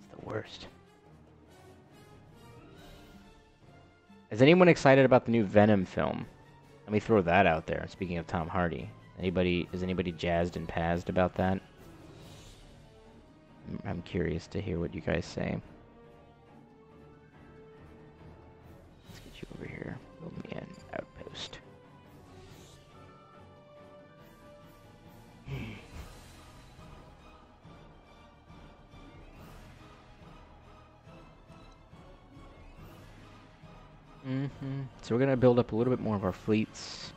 It's the worst. Is anyone excited about the new Venom film? Let me throw that out there, speaking of Tom Hardy. Is anybody jazzed and pazzed about that? I'm curious to hear what you guys say. Let's get you over here. Build me an outpost. So we're going to build up a little bit more of our fleets.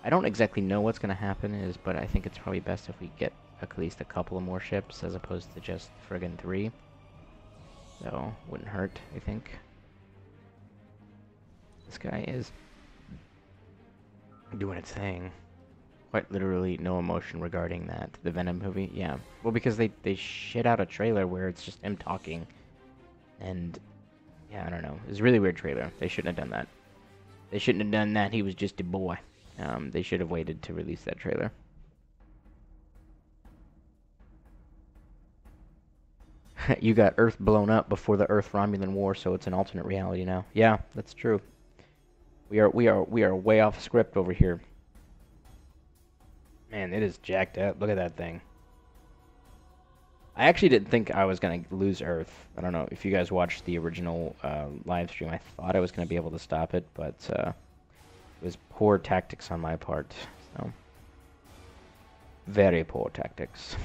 I don't exactly know what's going to happen, but I think it's probably best if we get at least a couple of more ships as opposed to just friggin' 3. So, wouldn't hurt, I think. This guy is doing its thing. Quite literally no emotion regarding that. The Venom movie, yeah. Well, because they shit out a trailer where it's just him talking. And, yeah, I don't know. It was a really weird trailer. They shouldn't have done that. They shouldn't have done that. He was just a boy. They should have waited to release that trailer. You got Earth blown up before the Earth-Romulan War, so it's an alternate reality now. Yeah, that's true. We are way off script over here. Man, it is jacked up. Look at that thing. I actually didn't think I was going to lose Earth. I don't know if you guys watched the original live stream. I thought I was going to be able to stop it, but it was poor tactics on my part. So, very poor tactics.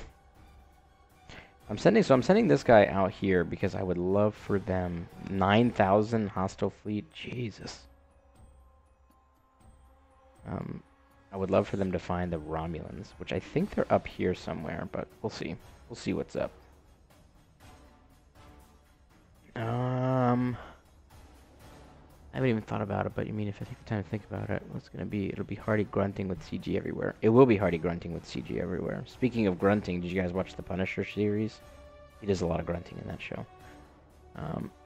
I'm sending this guy out here because I would love for them 9,000 hostile fleet. Jesus. I would love for them to find the Romulans, which I think they're up here somewhere, but we'll see. We'll see what's up. I haven't even thought about it, but you mean if I take the time to think about it, what's gonna be? It'll be Hardy grunting with CG everywhere. It will be Hardy grunting with CG everywhere. Speaking of grunting, did you guys watch the Punisher series? He does a lot of grunting in that show.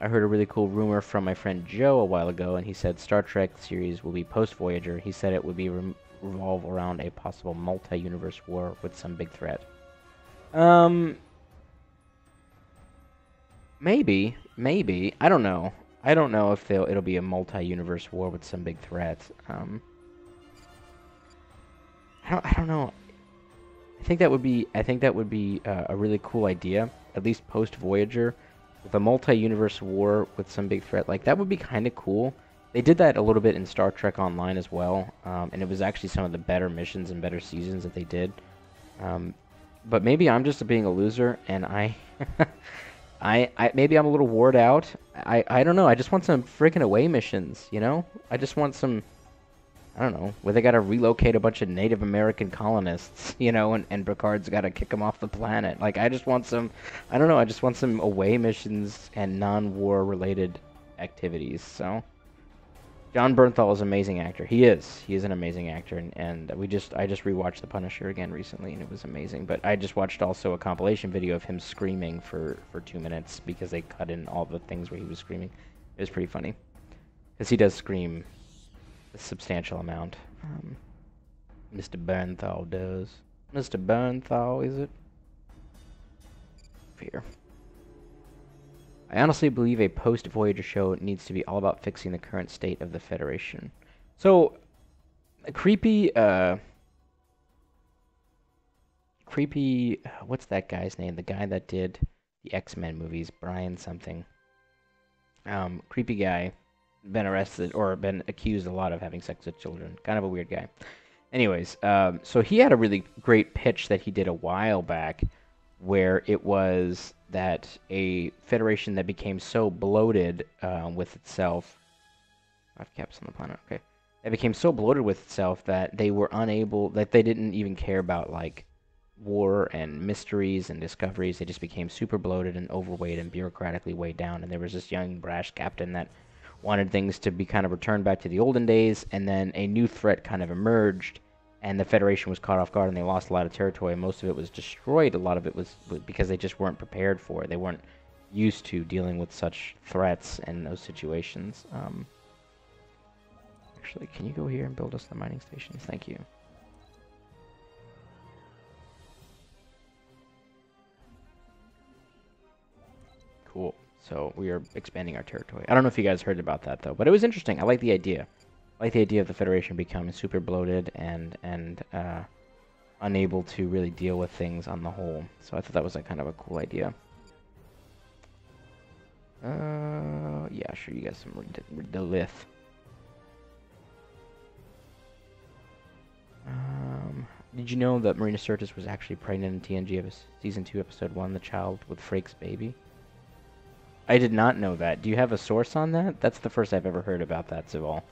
I heard a really cool rumor from my friend Joe a while ago, and he said Star Trek series will be post-Voyager. He said it would be revolve around a possible multi-universe war with some big threat. Maybe. I don't know. I don't know if it'll be a multi-universe war with some big threat. I don't know. I think that would be a really cool idea, at least post Voyager, with a multi-universe war with some big threat. Like that would be kind of cool. They did that a little bit in Star Trek Online as well, and it was actually some of the better missions and better seasons that they did. But maybe I'm just being a loser, and maybe I'm a little wore out. I don't know. I just want some freaking away missions, you know? I just want some, I don't know, where they gotta relocate a bunch of Native American colonists, you know, and Picard's gotta kick them off the planet. Like, I just want some, I don't know, I just want some away missions and non-war related activities, so. John Bernthal is an amazing actor. He is an amazing actor, and I just rewatched The Punisher again recently, and it was amazing. But I just watched also a compilation video of him screaming for 2 minutes because they cut in all the things where he was screaming. It was pretty funny, because he does scream a substantial amount. Mr. Bernthal does. Mr. Bernthal, is it? Here. I honestly believe a post-Voyager show needs to be all about fixing the current state of the Federation. So, creepy, what's that guy's name? The guy that did the X-Men movies, Brian something. Creepy guy, been arrested, or been accused a lot of having sex with children. Kind of a weird guy. Anyways, so he had a really great pitch that he did a while back, where it was that a federation that became so bloated with itself, 5 caps on the planet, okay, it became so bloated with itself that they were unable, that they didn't even care about like war and mysteries and discoveries. They just became super bloated and overweight and bureaucratically weighed down, and there was this young brash captain that wanted things to be kind of returned back to the olden days, and then a new threat kind of emerged, and the Federation was caught off guard, and they lost a lot of territory, and most of it was destroyed. A lot of it was because they just weren't prepared for it. They weren't used to dealing with such threats and those situations. Actually, can you go here and build us the mining stations? Thank you. Cool. So we are expanding our territory. I don't know if you guys heard about that, though, but it was interesting. I like the idea. I like the idea of the Federation becoming super bloated and unable to really deal with things on the whole. So I thought that was like kind of a cool idea. Yeah, sure, you guys some Delith. Did you know that Marina Sirtis was actually pregnant in TNG of Season 2, Episode 1, the child with Frakes' baby? I did not know that. Do you have a source on that? That's the first I've ever heard about that, Zival.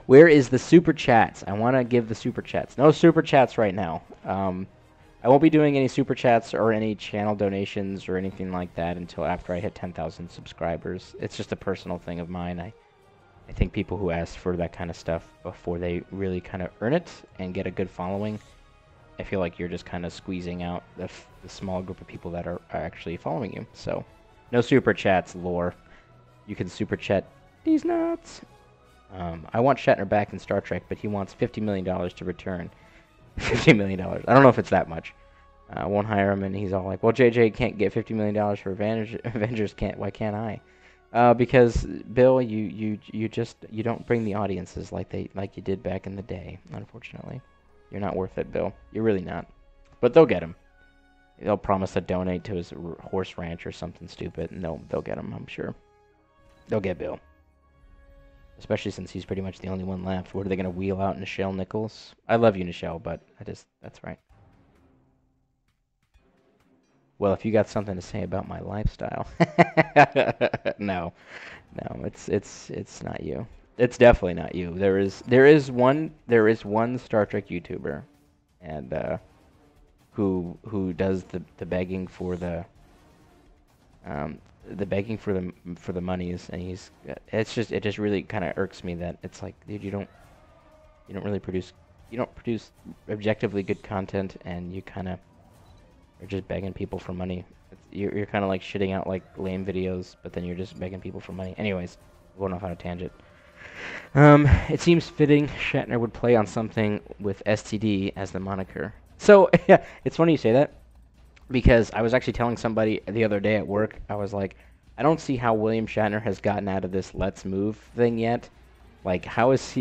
Where is the super chats? I want to give the super chats. No super chats right now. I won't be doing any super chats or any channel donations or anything like that until after I hit 10,000 subscribers. It's just a personal thing of mine. I think people who ask for that kind of stuff before they really kind of earn it and get a good following, I feel like you're just kind of squeezing out the small group of people that are actually following you. So, no super chats, lore. You can super chat these nuts. I want Shatner back in Star Trek, but he wants $50 million to return. $50 million. I don't know if it's that much. I won't hire him, and he's all like, well, JJ can't get $50 million for Avengers, why can't I? Because, Bill, you don't bring the audiences like you did back in the day, unfortunately. You're not worth it, Bill. You're really not. But they'll get him. They'll promise to donate to his horse ranch or something stupid, and they'll get him, I'm sure. They'll get Bill. Especially since he's pretty much the only one left. What are they going to wheel out Nichelle Nichols? I love you, Nichelle, but that's right. Well, if you got something to say about my lifestyle. No, it's not you. It's definitely not you. There is one Star Trek YouTuber, and who does the begging for the begging for the monies, and it just really kind of irks me that it's like, dude, you don't produce objectively good content, and you kind of are just begging people for money. You're kind of like shitting out like lame videos, but then you're just begging people for money. Anyways, going off on a tangent. It seems fitting Shatner would play on something with STD as the moniker. So yeah, it's funny you say that, because I was actually telling somebody the other day at work, I was like, I don't see how William Shatner has gotten out of this "let's move" thing yet. Like, how is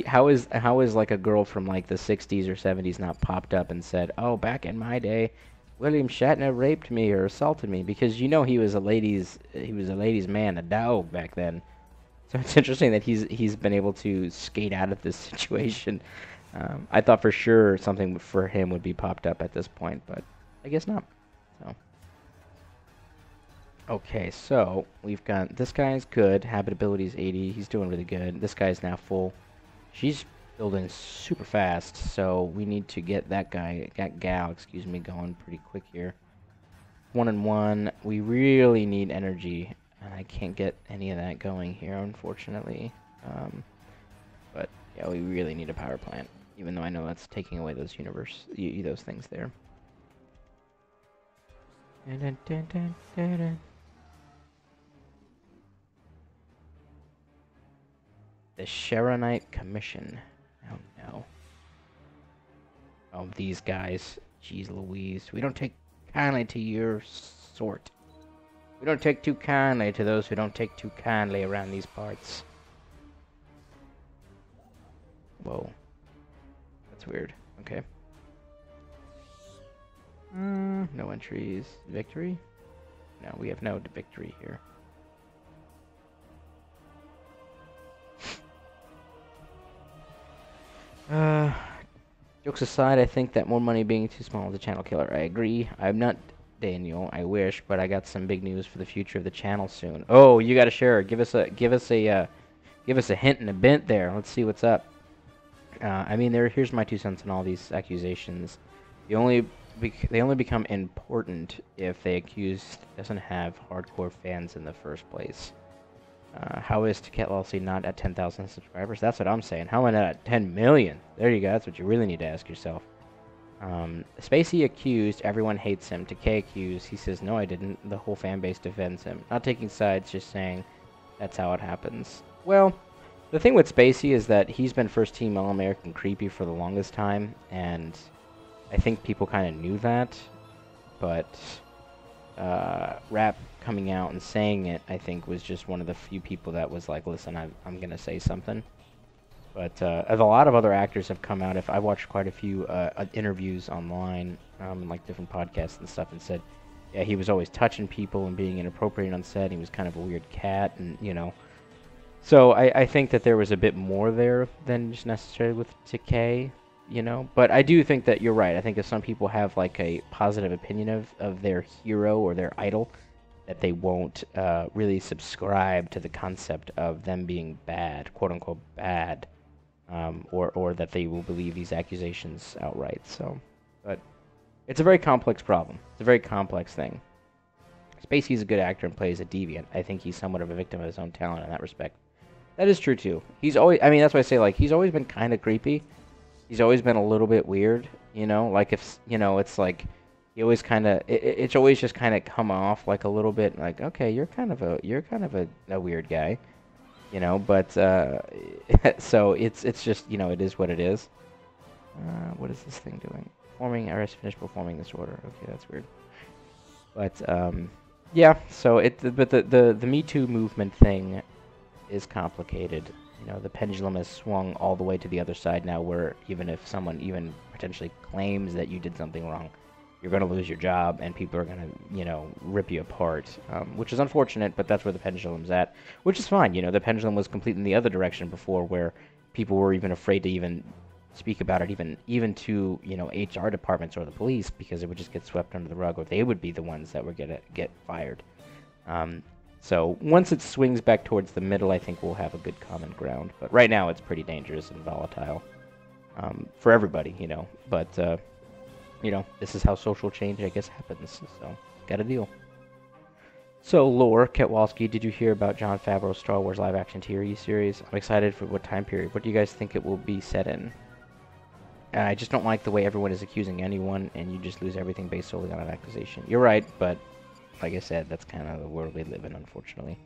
like a girl from like the 60s or 70s not popped up and said, "Oh, back in my day, William Shatner raped me or assaulted me," because he was a ladies man, a dog back then. So it's interesting that he's been able to skate out of this situation. I thought for sure something for him would be popped up at this point, but I guess not. So. Okay, so we've got this guy's good. Habitability is 80. He's doing really good. This guy's now full. She's building super fast, so we need to get that gal, excuse me, going pretty quick here. 1 and 1. We really need energy, and I can't get any of that going here, unfortunately. But yeah, we really need a power plant, even though I know that's taking away those those things there. The Sharonite Commission. Oh no. Oh, these guys. Jeez Louise. We don't take kindly to your sort. We don't take too kindly to those who don't take too kindly around these parts. Whoa. That's weird. Okay. No entries. Victory? No, we have no victory here. Jokes aside, I think that more money being too small is a channel killer. I agree. I'm not Daniel. I wish, but I got some big news for the future of the channel soon. Oh, you got to share. Give us a hint and a bent there. Let's see what's up. I mean, here's my 2 cents on all these accusations. They only become important if the accused doesn't have hardcore fans in the first place. How is Trekkies not at 10,000 subscribers? That's what I'm saying. How am I not at 10 million? There you go. That's what you really need to ask yourself. Spacey accused, everyone hates him. Takei accused, he says, no, I didn't. The whole fan base defends him. Not taking sides, just saying that's how it happens. Well, the thing with Spacey is that he's been first team All-American creepy for the longest time, and I think people kind of knew that, but Rap coming out and saying it, I think, was just one of the few people that was like, listen, I'm going to say something. But a lot of other actors have come out. I watched quite a few interviews online, like different podcasts and stuff, and said, yeah, he was always touching people and being inappropriate on set. He was kind of a weird cat, and, you know. So I think that there was a bit more there than just necessarily with Takei, you know. But I do think that you're right. I think that some people have, like, a positive opinion of their hero or their idol, that they won't really subscribe to the concept of them being bad, quote-unquote bad. or that they will believe these accusations outright. So, but it's a very complex problem. It's a very complex thing. Spacey's a good actor and plays a deviant. I think he's somewhat of a victim of his own talent in that respect. That is true too. He's always, I mean, that's why I say, like, he's always been kind of creepy. He's always been a little bit weird, you know? Like, if, you know, it's like, he always kind of, it's always just kind of come off like a little bit like, okay, you're kind of a weird guy, you know? But, so it's just, you know, it is what it is. What is this thing doing? Performing, RS finished performing this order. Okay, that's weird. But, yeah, so but the Me Too movement thing is complicated. You know, the pendulum has swung all the way to the other side now, where even if someone even potentially claims that you did something wrong, you're going to lose your job, and people are going to, you know, rip you apart, which is unfortunate, but that's where the pendulum's at, which is fine. You know, the pendulum was completely in the other direction before, where people were even afraid to even speak about it, even to, you know, HR departments or the police, because it would just get swept under the rug, or they would be the ones that would get fired. So once it swings back towards the middle, I think we'll have a good common ground. But right now, it's pretty dangerous and volatile for everybody, you know. But you know, this is how social change, I guess, happens. So got to deal. So lore, Ketwalski, did you hear about Jon Favreau's Star Wars live-action TV series? I'm excited for what time period. What do you guys think it will be set in? I just don't like the way everyone is accusing anyone, and you just lose everything based solely on an accusation. You're right, but like I said, that's kind of the world we live in, unfortunately.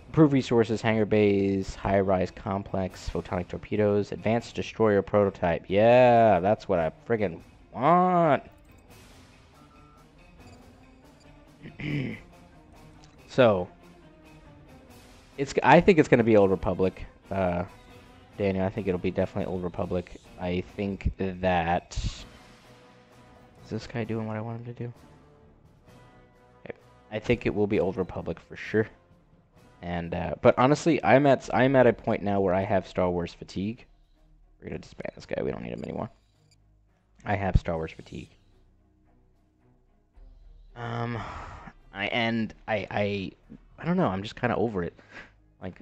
Improved resources, hangar bays, high-rise complex, photonic torpedoes, advanced destroyer prototype. Yeah, that's what I friggin' want. So, I think it's going to be Old Republic. Daniel, I think it'll be definitely Old Republic. I think that... Is this guy doing what I want him to do? Okay. I think it will be Old Republic for sure. And but honestly, I'm at a point now where I have Star Wars fatigue. We're gonna disband this guy. We don't need him anymore. I have Star Wars fatigue. I don't know. I'm just kind of over it. Like,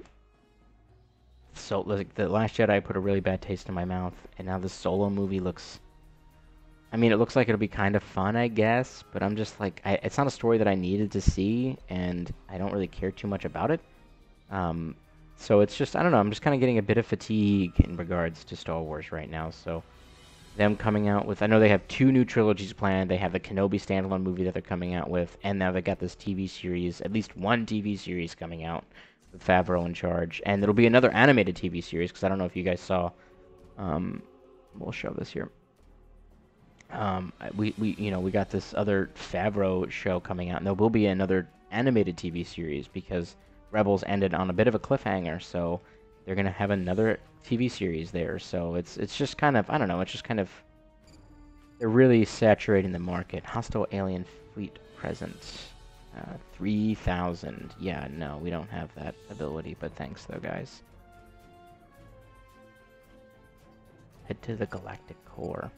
so like the Last Jedi put a really bad taste in my mouth, and now the Solo movie looks. I mean, it looks like it'll be kind of fun, I guess, but I'm just like, it's not a story that I needed to see, and I don't really care too much about it. So it's just, I don't know, I'm just kind of getting a bit of fatigue in regards to Star Wars right now. So them coming out with, I know they have 2 new trilogies planned. They have the Kenobi standalone movie that they're coming out with, and now they got this TV series, at least one TV series coming out with Favreau in charge, and there'll be another animated TV series, because I don't know if you guys saw, we'll show this here. We got this other Favreau show coming out, and there will be another animated TV series because Rebels ended on a bit of a cliffhanger, so they're gonna have another TV series there. So it's just kind of, I don't know, it's just kind of, they're really saturating the market. Hostile alien fleet present, 3,000. Yeah, no, we don't have that ability, but thanks though, guys. Head to the Galactic Core.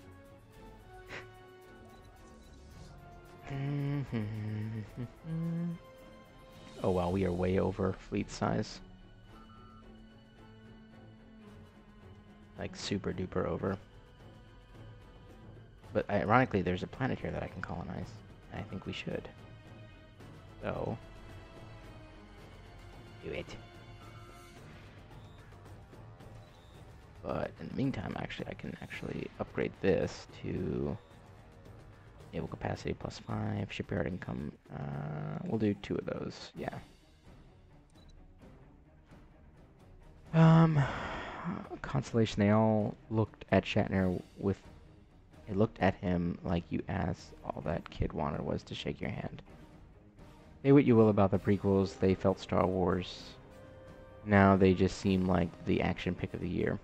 Oh wow, we are way over fleet size. Like super duper over. But ironically, there's a planet here that I can colonize. And I think we should. So, do it. But in the meantime, actually, I can actually upgrade this to naval capacity +5, shipyard income. We'll do 2 of those. Yeah. Constellation. They all looked at Shatner with. They looked at him like you asked. All that kid wanted was to shake your hand. Say what you will about the prequels, they felt Star Wars. Now they just seem like the action pick of the year.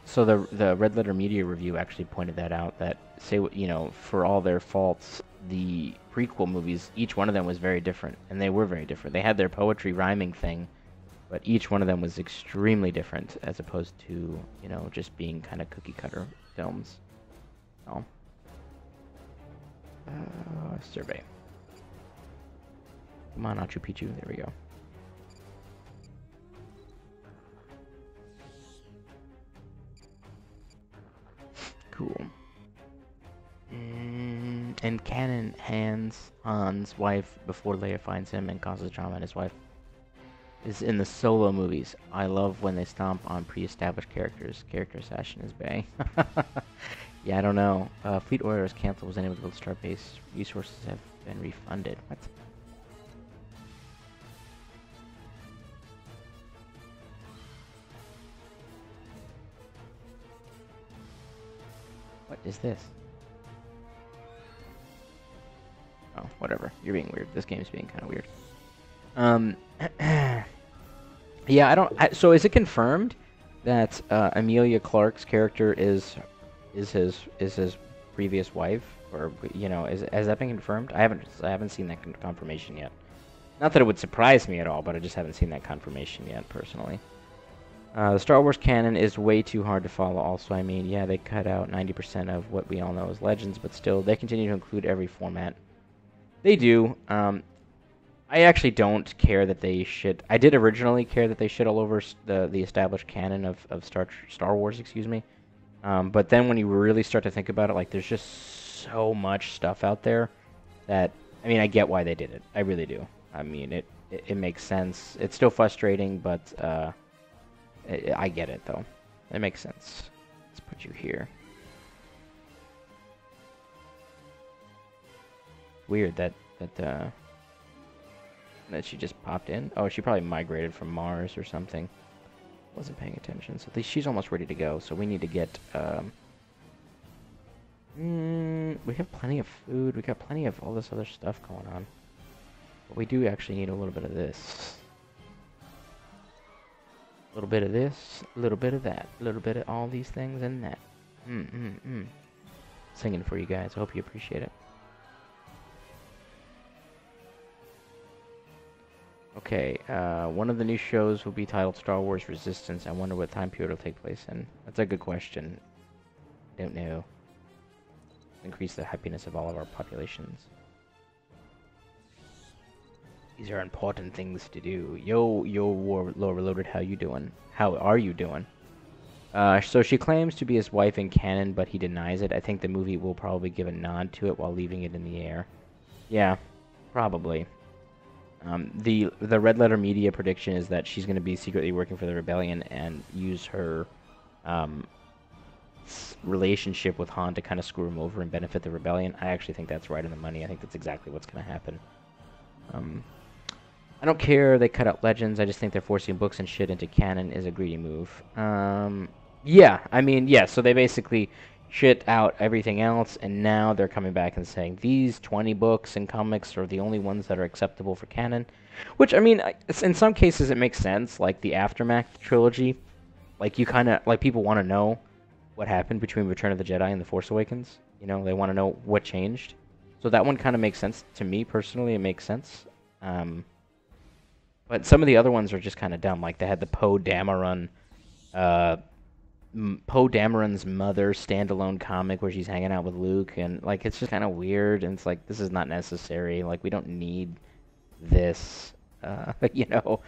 So the Red Letter Media review actually pointed that out, that for all their faults, the prequel movies, each one of them was very different, and they were very different. They had their poetry rhyming thing, but each one of them was extremely different, as opposed to, just being kind of cookie cutter films. Oh. Survey. Come on, Machu Picchu. There we go. in canon, Han's wife, before Leia finds him and causes drama, and his wife is in the Solo movies. I love when they stomp on pre-established characters. Character assassin is bae. Yeah, I don't know. Fleet order is canceled. Was unable to build star base. Resources have been refunded. What? What is this? Oh, whatever. You're being weird. This game's being kind of weird. Yeah, I don't. So is it confirmed that Emilia Clarke's character is his previous wife, or has that been confirmed? I haven't seen that confirmation yet. Not that it would surprise me at all, but I just haven't seen that confirmation yet personally. The Star Wars canon is way too hard to follow. Also, I mean, yeah, they cut out 90% of what we all know as Legends, but still, they continue to include every format. They do. I actually don't care that they shit. I did originally care that they shit all over the established canon of Star Wars, excuse me. But then when you really start to think about it, like, there's just so much stuff out there that, I mean, I get why they did it. I really do. I mean, it makes sense. It's still frustrating, but I get it, though. It makes sense. Let's put you here. Weird that she just popped in. Oh, she probably migrated from Mars or something. Wasn't paying attention. So at least she's almost ready to go. So we need to get. We have plenty of food. We got plenty of all this other stuff going on. But we do actually need a little bit of this. A little bit of this. A little bit of that. A little bit of all these things and that. Singing for you guys. I hope you appreciate it. Okay, one of the new shows will be titled Star Wars Resistance. I wonder what time period it'll take place in. That's a good question. Don't know. Increase the happiness of all of our populations. These are important things to do. Yo, Low Reloaded, how you doing? How are you doing? So she claims to be his wife in canon, but he denies it. I think the movie will probably give a nod to it while leaving it in the air. Yeah, probably. The Red Letter Media prediction is that she's going to be secretly working for the rebellion and use her relationship with Han to kind of screw him over and benefit the rebellion. I actually think that's right in the money. I think that's exactly what's going to happen. I don't care they cut out Legends. I just think they're forcing books and shit into canon is a greedy move. Yeah, I mean, yeah, so they basically shit out everything else, and now they're coming back and saying these 20 books and comics are the only ones that are acceptable for canon. Which, I mean, in some cases it makes sense, like the Aftermath trilogy. Like, you kind of, like, people want to know what happened between Return of the Jedi and The Force Awakens. You know, they want to know what changed. So that one kind of makes sense to me, personally. It makes sense. But some of the other ones are just kind of dumb. Like, they had the Poe Dameron, Poe Dameron's mother standalone comic where she's hanging out with Luke, and like it's just kind of weird, and it's like this is not necessary. Like we don't need this, you know.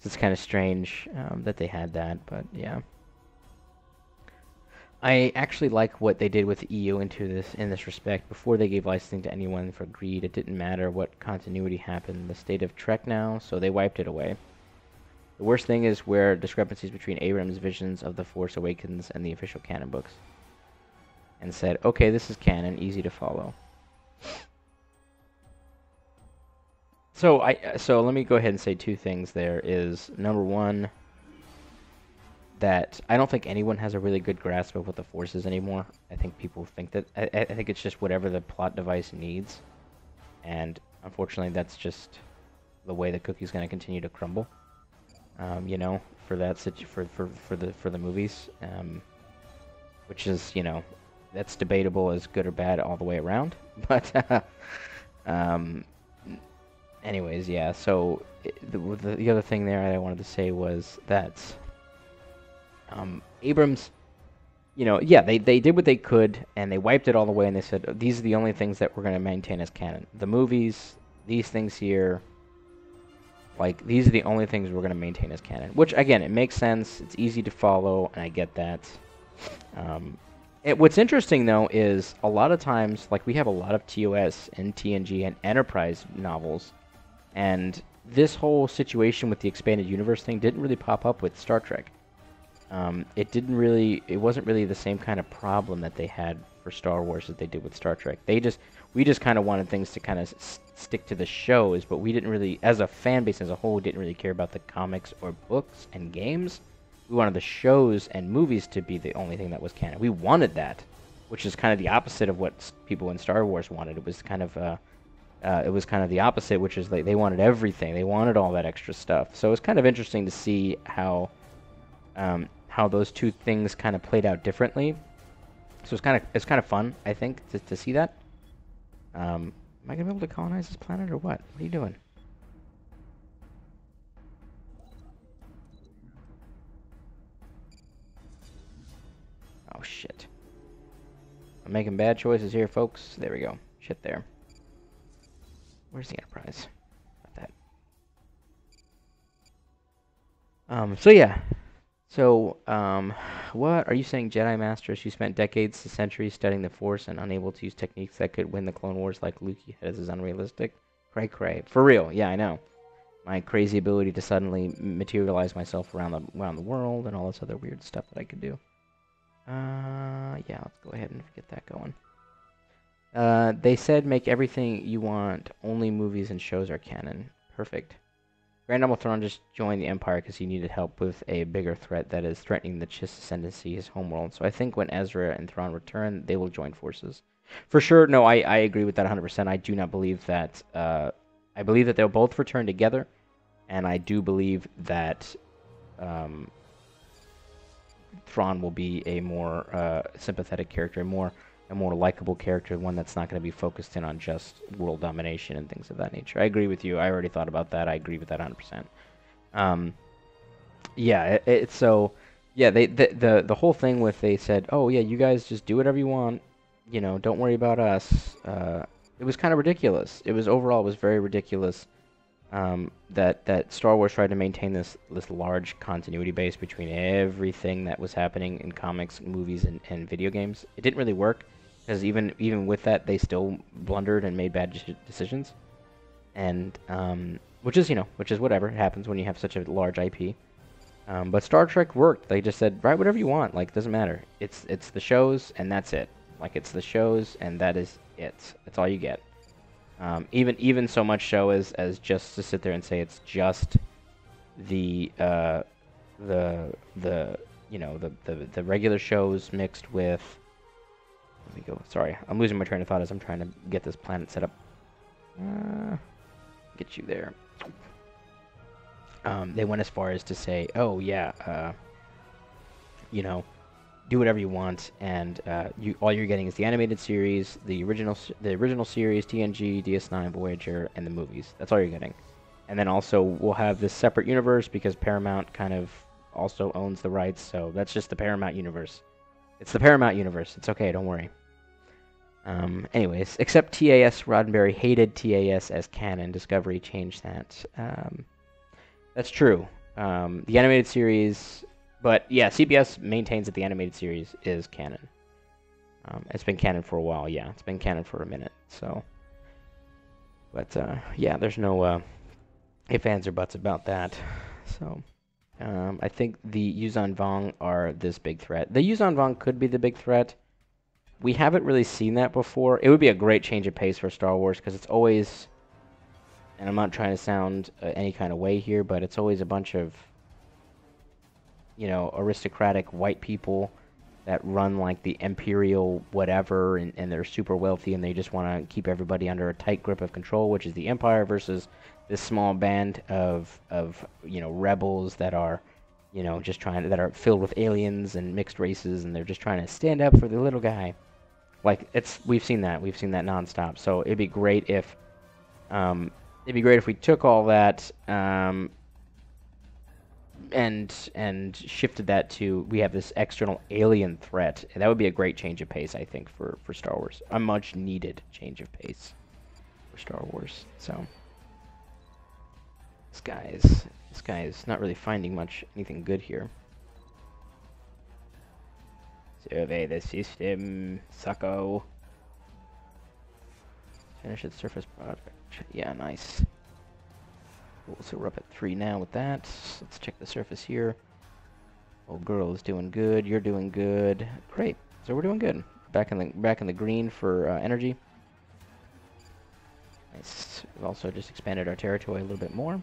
It's kind of strange that they had that, but yeah. I actually like what they did with the EU in this respect. Before they gave licensing to anyone for greed, it didn't matter what continuity happened in the state of Trek now, so they wiped it away. The worst thing is where discrepancies between Abrams' visions of The Force Awakens and the official canon books. And said, okay, this is canon, easy to follow. So let me go ahead and say two things there is, number one, that I don't think anyone has a really good grasp of what the Force is anymore. I think people think that, I think it's just whatever the plot device needs. And unfortunately, that's just the way the cookie's going to continue to crumble. You know, for that for the movies, which is, you know, that's debatable as good or bad all the way around. But anyways, yeah. So the other thing there I wanted to say was that Abrams, you know, yeah, they did what they could and they wiped it all away and they said these are the only things that we're going to maintain as canon. The movies, these things here. Like, these are the only things we're going to maintain as canon. Which, again, it makes sense. It's easy to follow, and I get that. What's interesting though is a lot of times, like we have a lot of TOS and TNG and Enterprise novels, and this whole situation with the expanded universe thing didn't really pop up with Star Trek. It wasn't really the same kind of problem that they had for Star Wars as they did with Star Trek. We just kind of wanted things to kind of stick to the shows, but we didn't really, as a fan base as a whole, didn't really care about the comics or books and games. We wanted the shows and movies to be the only thing that was canon. We wanted that, which is kind of the opposite of what people in Star Wars wanted. It was kind of the opposite, which is like they wanted everything. They wanted all that extra stuff. So it's kind of interesting to see how those two things kind of played out differently. So it's kind of fun, I think, to see that. Am I gonna be able to colonize this planet or what? What are you doing? Oh shit! I'm making bad choices here, folks. There we go. Shit there. Where's the Enterprise? Not that. So yeah. So, what are you saying, Jedi Masters? You spent decades to centuries studying the Force and unable to use techniques that could win the Clone Wars like Luke. This is unrealistic. Cray cray. For real, yeah, I know. My crazy ability to suddenly materialize myself around the world and all this other weird stuff that I could do. Yeah, let's go ahead and get that going. They said make everything you want. Only movies and shows are canon. Perfect. Grand Admiral Thrawn just joined the Empire because he needed help with a bigger threat that is threatening the Chiss ascendancy, his homeworld. So I think when Ezra and Thrawn return, they will join forces. For sure, no, I agree with that 100%. I do not believe that... I believe that they'll both return together, and I do believe that Thrawn will be a more sympathetic character, a more likable character, one that's not going to be focused in on just world domination and things of that nature. I agree with you. I already thought about that. I agree with that 100%. Yeah, so yeah, the whole thing with they said, oh yeah, you guys just do whatever you want, you know, don't worry about us. It was kind of ridiculous. It was very ridiculous. That Star Wars tried to maintain this large continuity base between everything that was happening in comics, movies, and video games. It didn't really work. Because even with that, they still blundered and made bad decisions, and which is whatever. It happens when you have such a large IP. But Star Trek worked. They just said, write whatever you want. Like, it doesn't matter. It's the shows and that's it. Like, it's the shows and that is it. That's all you get. Even so much so as just to sit there and say it's just the regular shows mixed with. Let me go. Sorry, I'm losing my train of thought as I'm trying to get this planet set up. Get you there. They went as far as to say, "Oh yeah, do whatever you want, and all you're getting is the animated series, the original series, TNG, DS9, Voyager, and the movies. That's all you're getting. And then also we'll have this separate universe because Paramount kind of also owns the rights, so that's just the Paramount universe. It's the Paramount universe. It's okay, don't worry." Anyways, except TAS Roddenberry hated TAS as canon. Discovery changed that. That's true. The animated series, but yeah, CBS maintains that the animated series is canon. It's been canon for a while. Yeah, it's been canon for a minute. So, but yeah, there's no ifs, ands, or buts about that. So, I think the Yuzhan Vong are this big threat. The Yuzhan Vong could be the big threat. We haven't really seen that before. It would be a great change of pace for Star Wars because it's always, and I'm not trying to sound any kind of way here, but it's always a bunch of, aristocratic white people that run like the imperial whatever, and they're super wealthy and they just want to keep everybody under a tight grip of control, which is the Empire, versus this small band of rebels that are, that are filled with aliens and mixed races, and they're just trying to stand up for the little guy. Like, we've seen that nonstop. So it'd be great if we took all that and shifted that to, we have this external alien threat. And that would be a great change of pace, I think, for Star Wars. A much needed change of pace for Star Wars. So this guy is not really finding anything good here. Survey the system, sucko. Finish its surface project. Yeah, nice. Cool, so we're up at 3 now with that. Let's check the surface here. Old girl is doing good. You're doing good. Great. So we're doing good. Back in the green for energy. Nice. We've also just expanded our territory a little bit more.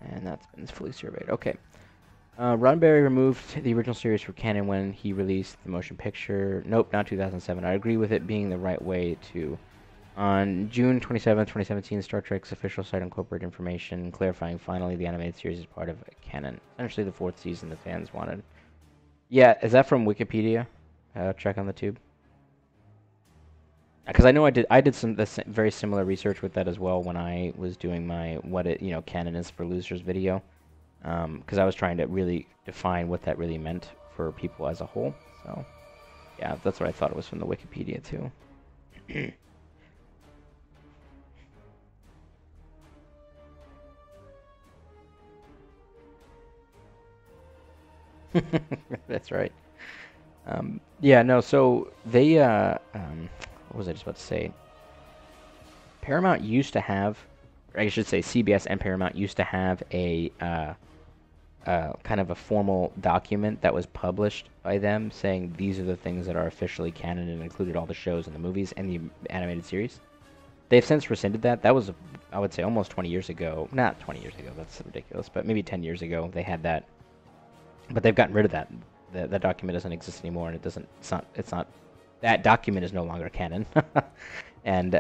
And that's been fully surveyed. Okay. Roddenberry removed the original series from canon when he released the motion picture. Nope, not 2007. I agree with it being the right way to. On June 27, 2017, Star Trek's official site incorporated information clarifying finally the animated series is part of canon. Essentially the 4th season the fans wanted. Yeah, is that from Wikipedia? Check on the tube. Because I know I did some very similar research with that as well when I was doing my canon is for losers video. Because I was trying to really define what that really meant for people as a whole. So, yeah, that's what I thought it was from the Wikipedia too. That's right. Yeah, no, so they, what was I just about to say? Paramount used to have, or I should say CBS and Paramount used to have a, kind of a formal document that was published by them saying these are the things that are officially canon and included all the shows and the movies and the animated series. They've since rescinded that. That was, I would say, almost 20 years ago. Not 20 years ago, that's ridiculous, but maybe 10 years ago they had that. But they've gotten rid of that. That document doesn't exist anymore, and it's not, that document is no longer canon. And,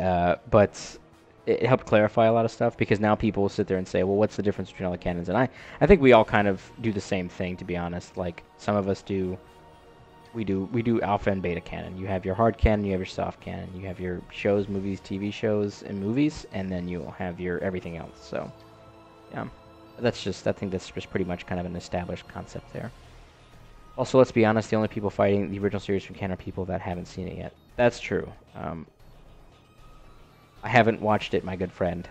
but it helped clarify a lot of stuff, because now people will sit there and say, well, what's the difference between all the canons? And I think we all kind of do the same thing, to be honest. Like, some of us do, we do alpha and beta canon. You have your hard canon, you have your soft canon, you have your shows, movies, TV shows, and movies, and then you'll have your everything else. So, yeah. I think that's just pretty much kind of an established concept there. Also, let's be honest, the only people fighting the original series from canon are people that haven't seen it yet. That's true. I haven't watched it, my good friend.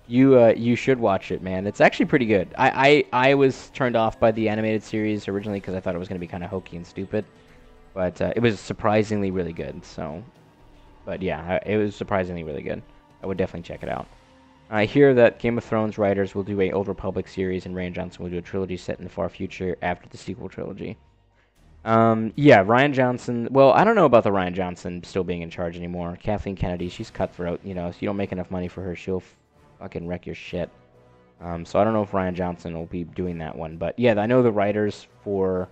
You should watch it, man. It's actually pretty good. I was turned off by the animated series originally because I thought it was going to be kind of hokey and stupid. But it was surprisingly really good. So, but yeah, it was surprisingly really good. I would definitely check it out. I hear that Game of Thrones writers will do a Old Republic series, and Rian Johnson will do a trilogy set in the far future after the sequel trilogy. Yeah, Rian Johnson. Well, I don't know about the Rian Johnson still being in charge anymore. Kathleen Kennedy, she's cutthroat. You know, if you don't make enough money for her, she'll fucking wreck your shit. So I don't know if Rian Johnson will be doing that one. But yeah, I know the writers for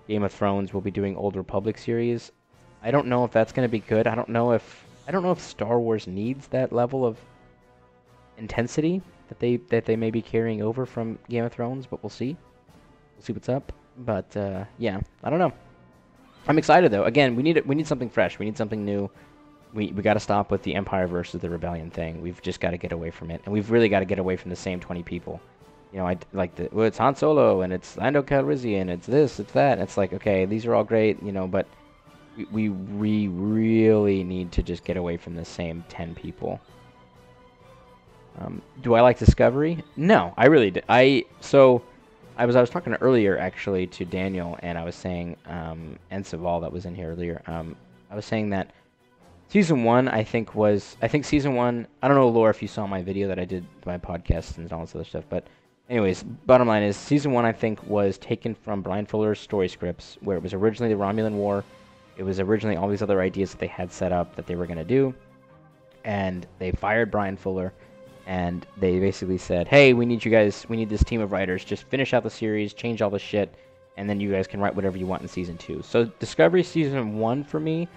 Game of Thrones will be doing Old Republic series. I don't know if that's going to be good. I don't know if Star Wars needs that level of intensity that they may be carrying over from Game of Thrones, but we'll see. We'll see what's up. But yeah, I don't know. I'm excited though. Again, we need something fresh. We need something new. We got to stop with the Empire versus the Rebellion thing. We've just got to get away from it, and we've really got to get away from the same 20 people. You know, it's Han Solo and it's Lando Calrissian, it's this, it's that. And it's like, okay, these are all great, you know, but we really need to just get away from the same 10 people. Do I like Discovery? No, I really did. I was talking earlier actually to Daniel, and I was saying, and Saval that was in here earlier. I was saying that season 1, I think season 1. I don't know, Laura, if you saw my video that I did my podcast and all this other stuff, but anyways, bottom line is season 1 I think was taken from Brian Fuller's story scripts, where it was originally the Romulan War. It was originally all these other ideas that they had set up that they were going to do, and they fired Brian Fuller. And they basically said, hey, we need this team of writers, just finish out the series, change all the shit, and then you guys can write whatever you want in season 2. So Discovery season 1 for me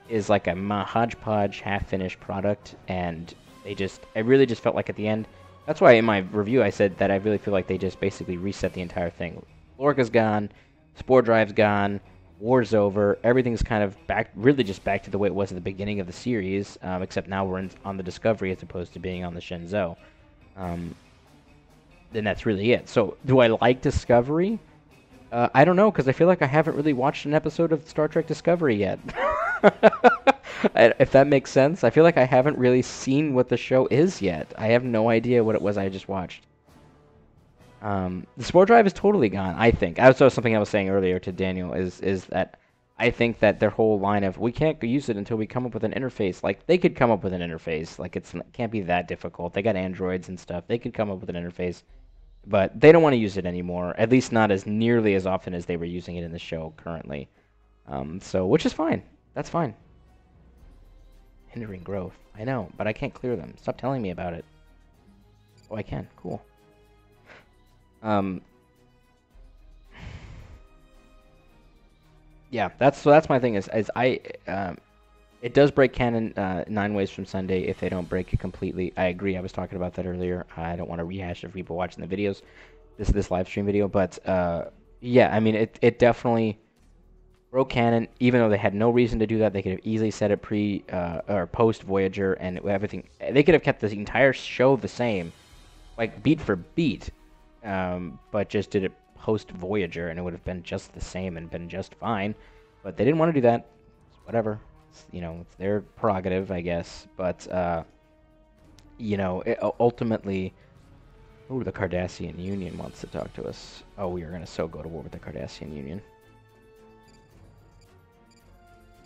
is like a hodgepodge, half-finished product, and I really just felt like at the end, that's why in my review I said that I really feel like they just basically reset the entire thing. Lorca's gone, Spore Drive's gone, war's over, everything's kind of really just back to the way it was at the beginning of the series, except now we're on the Discovery as opposed to being on the Shenzhou. Then that's really it. So, do I like Discovery? I don't know, because I feel like I haven't really watched an episode of Star Trek Discovery yet. If that makes sense. I feel like I haven't really seen what the show is yet. I have no idea what it was I just watched. The spore drive is totally gone, I think. That was something I was saying earlier to Daniel, is that I think that their whole line of, we can't use it until we come up with an interface. Like, they could come up with an interface. Like, it can't be that difficult. They got Androids and stuff. They could come up with an interface. But they don't want to use it anymore, at least not as nearly as often as they were using it in the show currently. So, which is fine. That's fine. Hindering growth. I know, but I can't clear them. Stop telling me about it. Oh, I can. Cool. Yeah, that's my thing is it does break canon 9 ways from Sunday if they don't break it completely. I agree. I was talking about that earlier. I don't want to rehash it for people watching the videos, this live stream video, but yeah, I mean it definitely broke canon. Even though they had no reason to do that, they could have easily set it pre or post Voyager and everything. They could have kept the entire show the same, like beat for beat, but just did it post Voyager, and it would have been just the same and been just fine. But they didn't want to do that. Whatever. You know, it's their prerogative, I guess. But, you know, ultimately, ooh, the Cardassian Union wants to talk to us. Oh, we are going to so go to war with the Cardassian Union.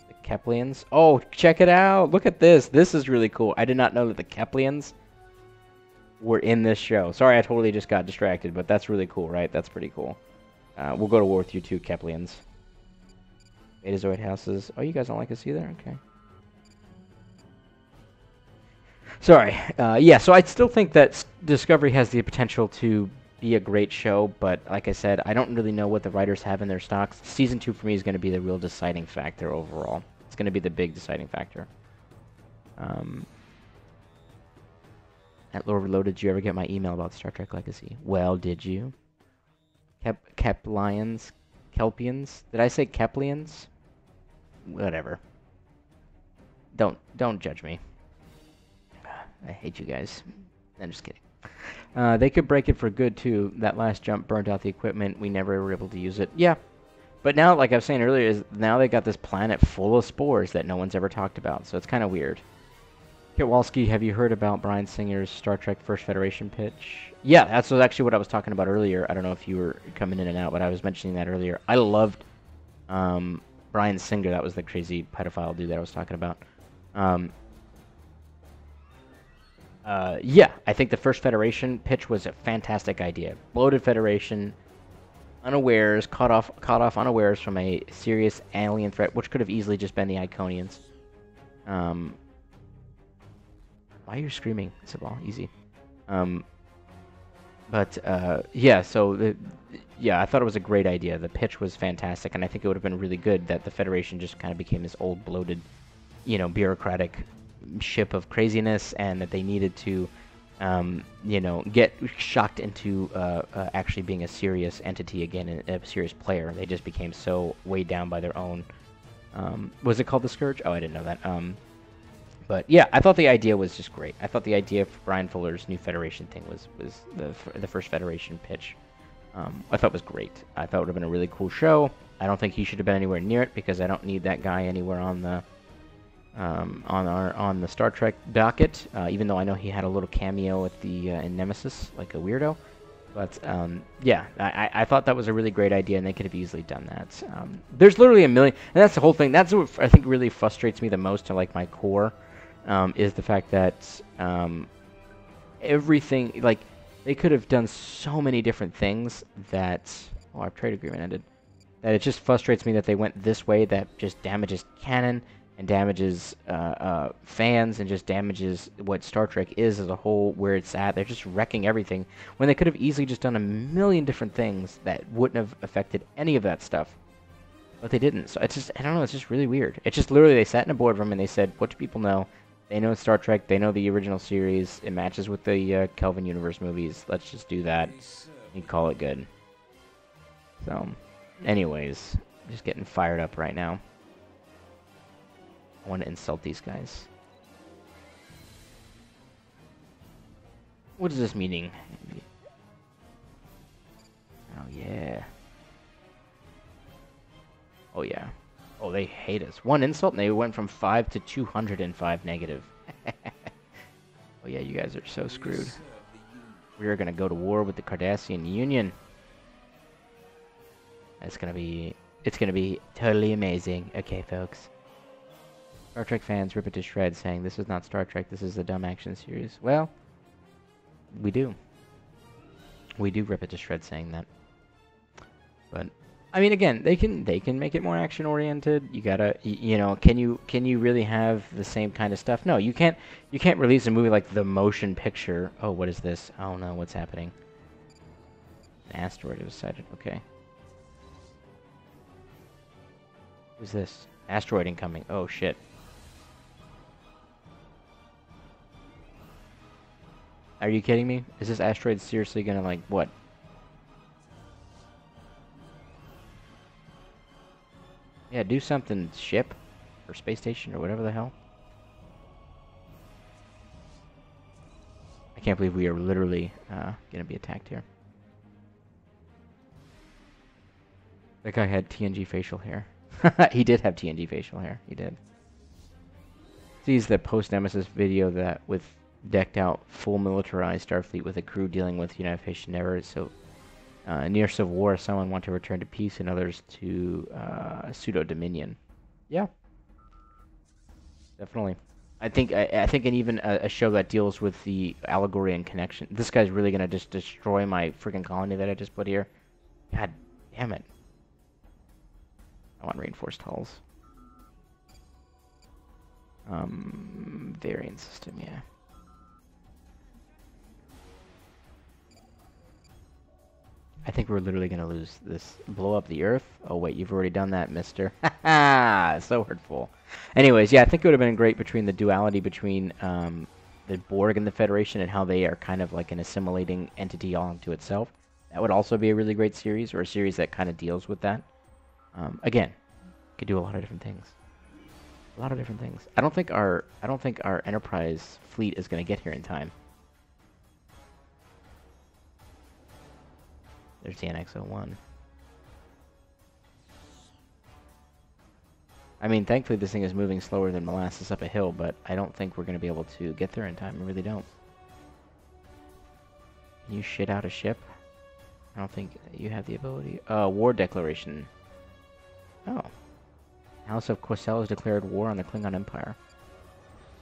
The Keplians. Oh, check it out. Look at this. This is really cool. I did not know that the Keplians were in this show. Sorry, I totally just got distracted, but that's really cool, right? That's pretty cool. We'll go to war with you too, Keplians. Betazoid houses. Oh, you guys don't like us either? Okay. Sorry. Yeah, so I still think that Discovery has the potential to be a great show, but like I said, I don't really know what the writers have in their stocks. Season 2 for me is going to be the real deciding factor overall. It's going to be the big deciding factor. At Lord Reloaded, did you ever get my email about Star Trek Legacy? Well, did you? Keplians? Kelpians? Did I say Keplians? Whatever. Don't judge me. I hate you guys. I'm just kidding. They could break it for good, too. That last jump burned out the equipment. We never were able to use it. Yeah. But now, like I was saying earlier, is now they got this planet full of spores that no one's ever talked about. So it's kind of weird. Kowalski, have you heard about Bryan Singer's Star Trek First Federation pitch? Yeah, that's actually what I was talking about earlier. I don't know if you were coming in and out, but I was mentioning that earlier. I loved Bryan Singer. That was the crazy pedophile dude that I was talking about. Yeah, I think the First Federation pitch was a fantastic idea. Bloated Federation, unawares, caught off unawares from a serious alien threat, which could have easily just been the Iconians. Why are you screaming, Sabal? Easy. Yeah, so, yeah, I thought it was a great idea. The pitch was fantastic, and I think it would have been really good that the Federation just kind of became this old, bloated, you know, bureaucratic ship of craziness, and that they needed to, you know, get shocked into actually being a serious entity again, and a serious player. They just became so weighed down by their own... was it called the Scourge? Oh, I didn't know that. But yeah, I thought the idea was just great. I thought the idea for Brian Fuller's new Federation thing was the First Federation pitch. I thought was great. I thought it would have been a really cool show. I don't think he should have been anywhere near it because I don't need that guy anywhere on the on the Star Trek docket. Even though I know he had a little cameo at the in Nemesis, like a weirdo. But yeah, I thought that was a really great idea, and they could have easily done that. There's literally a million, and that's the whole thing. That's what I think really frustrates me the most to like my core. Is the fact that everything, like, they could have done so many different things that, oh, our trade agreement ended, that it just frustrates me that they went this way that just damages canon and damages fans and just damages what Star Trek is as a whole, where it's at. They're just wrecking everything when they could have easily just done a million different things that wouldn't have affected any of that stuff. But they didn't. So it's just, I don't know, it's just really weird. It's just literally they sat in a boardroom and they said, what do people know? They know Star Trek, they know the original series, it matches with the Kelvin Universe movies, let's just do that and call it good. So, anyways, I'm just getting fired up right now. I want to insult these guys. What is this meaning? Oh yeah. Oh yeah. Oh, they hate us. One insult and they went from 5 to 205 negative. Oh yeah, you guys are so screwed. We are gonna go to war with the Cardassian Union. It's gonna be totally amazing. Okay, folks. Star Trek fans rip it to shreds, saying this is not Star Trek. This is a dumb action series. Well, we do. We do rip it to shreds, saying that. But I mean, again, they can make it more action oriented. You gotta, you know, can you really have the same kind of stuff? No, you can't. You can't release a movie like the motion picture. Oh, what is this? Oh no, what's happening? An asteroid was sighted. Okay. Who's this? Asteroid incoming. Oh shit. Are you kidding me? Is this asteroid seriously gonna, like, what? Yeah, do something, ship or space station or whatever the hell. I can't believe we are literally gonna be attacked here. That guy had TNG facial hair. He did have TNG facial hair. He did. Sees the post-Nemesis video that with decked out, full militarized Starfleet with a crew dealing with unification errors. So near Civil War, some want to return to peace and others to pseudo-dominion. Yeah, definitely. I think and even a show that deals with the allegory and connection. This guy's really gonna just destroy my freaking colony that I just put here. God damn it! I want reinforced hulls. Variant system, yeah. I think we're literally gonna lose this. Blow up the Earth? Oh wait, you've already done that, mister. Ha! So hurtful. Anyways, yeah, I think it would have been great between the duality between the Borg and the Federation and how they are kind of like an assimilating entity all unto itself. That would also be a really great series, or a series that kind of deals with that. Again, could do a lot of different things. A lot of different things. I don't think our Enterprise fleet is gonna get here in time. There's the NX-01. I mean, thankfully this thing is moving slower than molasses up a hill, but I don't think we're going to be able to get there in time. I really don't. Can you shit out a ship? I don't think you have the ability. War declaration. Oh. House of Quasel has declared war on the Klingon Empire.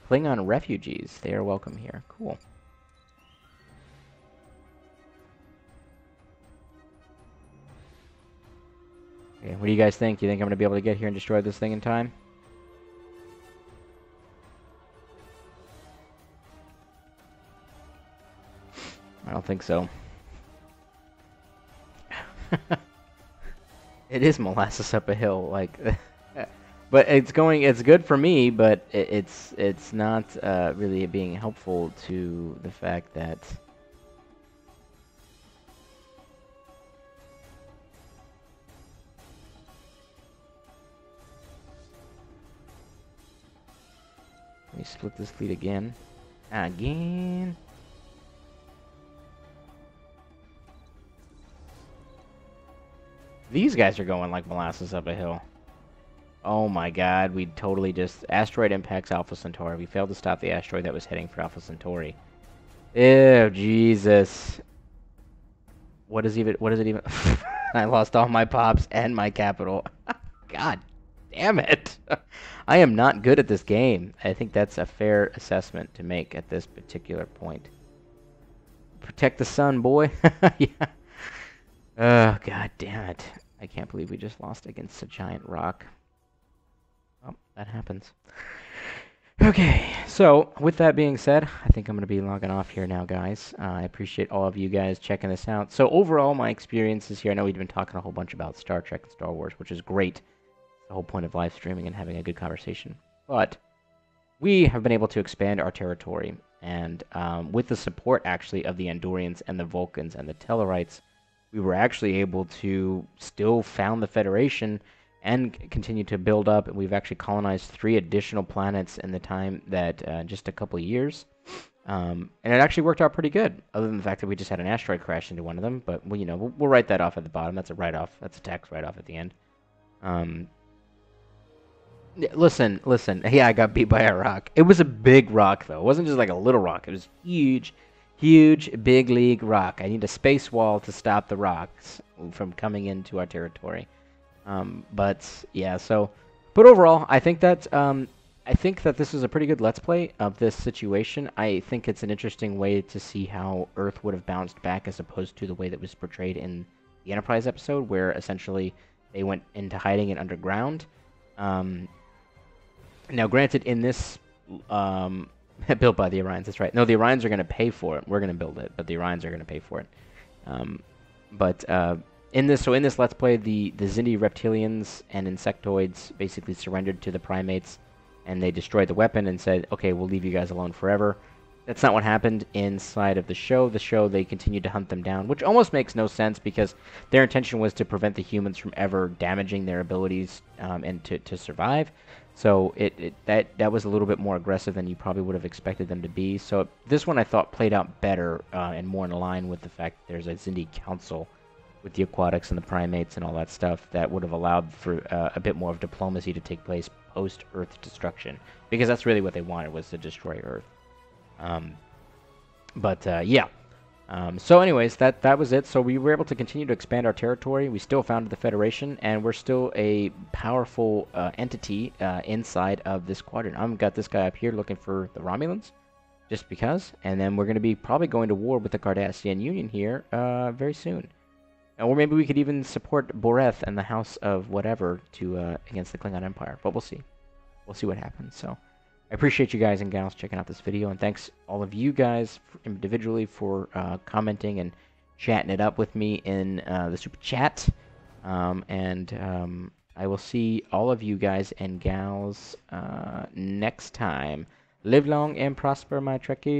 Klingon refugees. They are welcome here. Cool. Okay, what do you guys think? Do you think I'm going to be able to get here and destroy this thing in time? I don't think so. It is molasses up a hill, like, but it's good for me, but it's not really being helpful to the fact that let me split this fleet again. Again. These guys are going like molasses up a hill. Oh my god, we totally just... Asteroid impacts Alpha Centauri. We failed to stop the asteroid that was heading for Alpha Centauri. Ew, Jesus. What is it even... I lost all my pops and my capital. God damn it. I am not good at this game. I think that's a fair assessment to make at this particular point. Protect the sun, boy. Yeah. Oh, god damn it. I can't believe we just lost against a giant rock. Oh, that happens. Okay, so with that being said, I think I'm going to be logging off here now, guys. I appreciate all of you guys checking this out. So overall, my experiences here, I know we've been talking a whole bunch about Star Trek and Star Wars, which is great. The whole point of live streaming and having a good conversation. But we have been able to expand our territory, and with the support, actually, of the Andorians and the Vulcans and the Tellarites, we were actually able to still found the Federation and continue to build up. And we've actually colonized 3 additional planets in the time that just a couple of years. And it actually worked out pretty good, other than the fact that we just had an asteroid crash into one of them. But, well, you know, we'll write that off at the bottom. That's a write-off. That's a tax write-off at the end. Listen. Yeah, I got beat by a rock. It was a big rock, though. It wasn't just like a little rock. It was huge. Huge, big league rock. I need a space wall to stop the rocks from coming into our territory. But yeah, but overall, I think that this is a pretty good Let's Play of this situation. I think it's an interesting way to see how Earth would have bounced back as opposed to the way that was portrayed in the Enterprise episode, where essentially they went into hiding and underground. Now, granted, in this, built by the Orions, that's right. No, the Orions are going to pay for it. We're going to build it, but the Orions are going to pay for it. But in this Let's Play, the Xindi reptilians and insectoids basically surrendered to the primates, and they destroyed the weapon and said, okay, we'll leave you guys alone forever. That's not what happened inside of the show. The show, they continued to hunt them down, which almost makes no sense because their intention was to prevent the humans from ever damaging their abilities and to survive. So that was a little bit more aggressive than you probably would have expected them to be. So this one I thought played out better and more in line with the fact that there's a Xindi council with the aquatics and the primates and all that stuff that would have allowed for a bit more of diplomacy to take place post-Earth destruction. Because that's really what they wanted, was to destroy Earth. Yeah. So anyways, that was it. So we were able to continue to expand our territory. We still founded the Federation, and we're still a powerful entity inside of this quadrant. I've got this guy up here looking for the Romulans, just because. And then we're going to be probably going to war with the Cardassian Union here very soon. Or maybe we could even support Boreth and the House of whatever to against the Klingon Empire. But we'll see. We'll see what happens. So I appreciate you guys and gals checking out this video, and thanks all of you guys individually for commenting and chatting it up with me in the super chat. I will see all of you guys and gals next time. Live long and prosper, my Trekkies.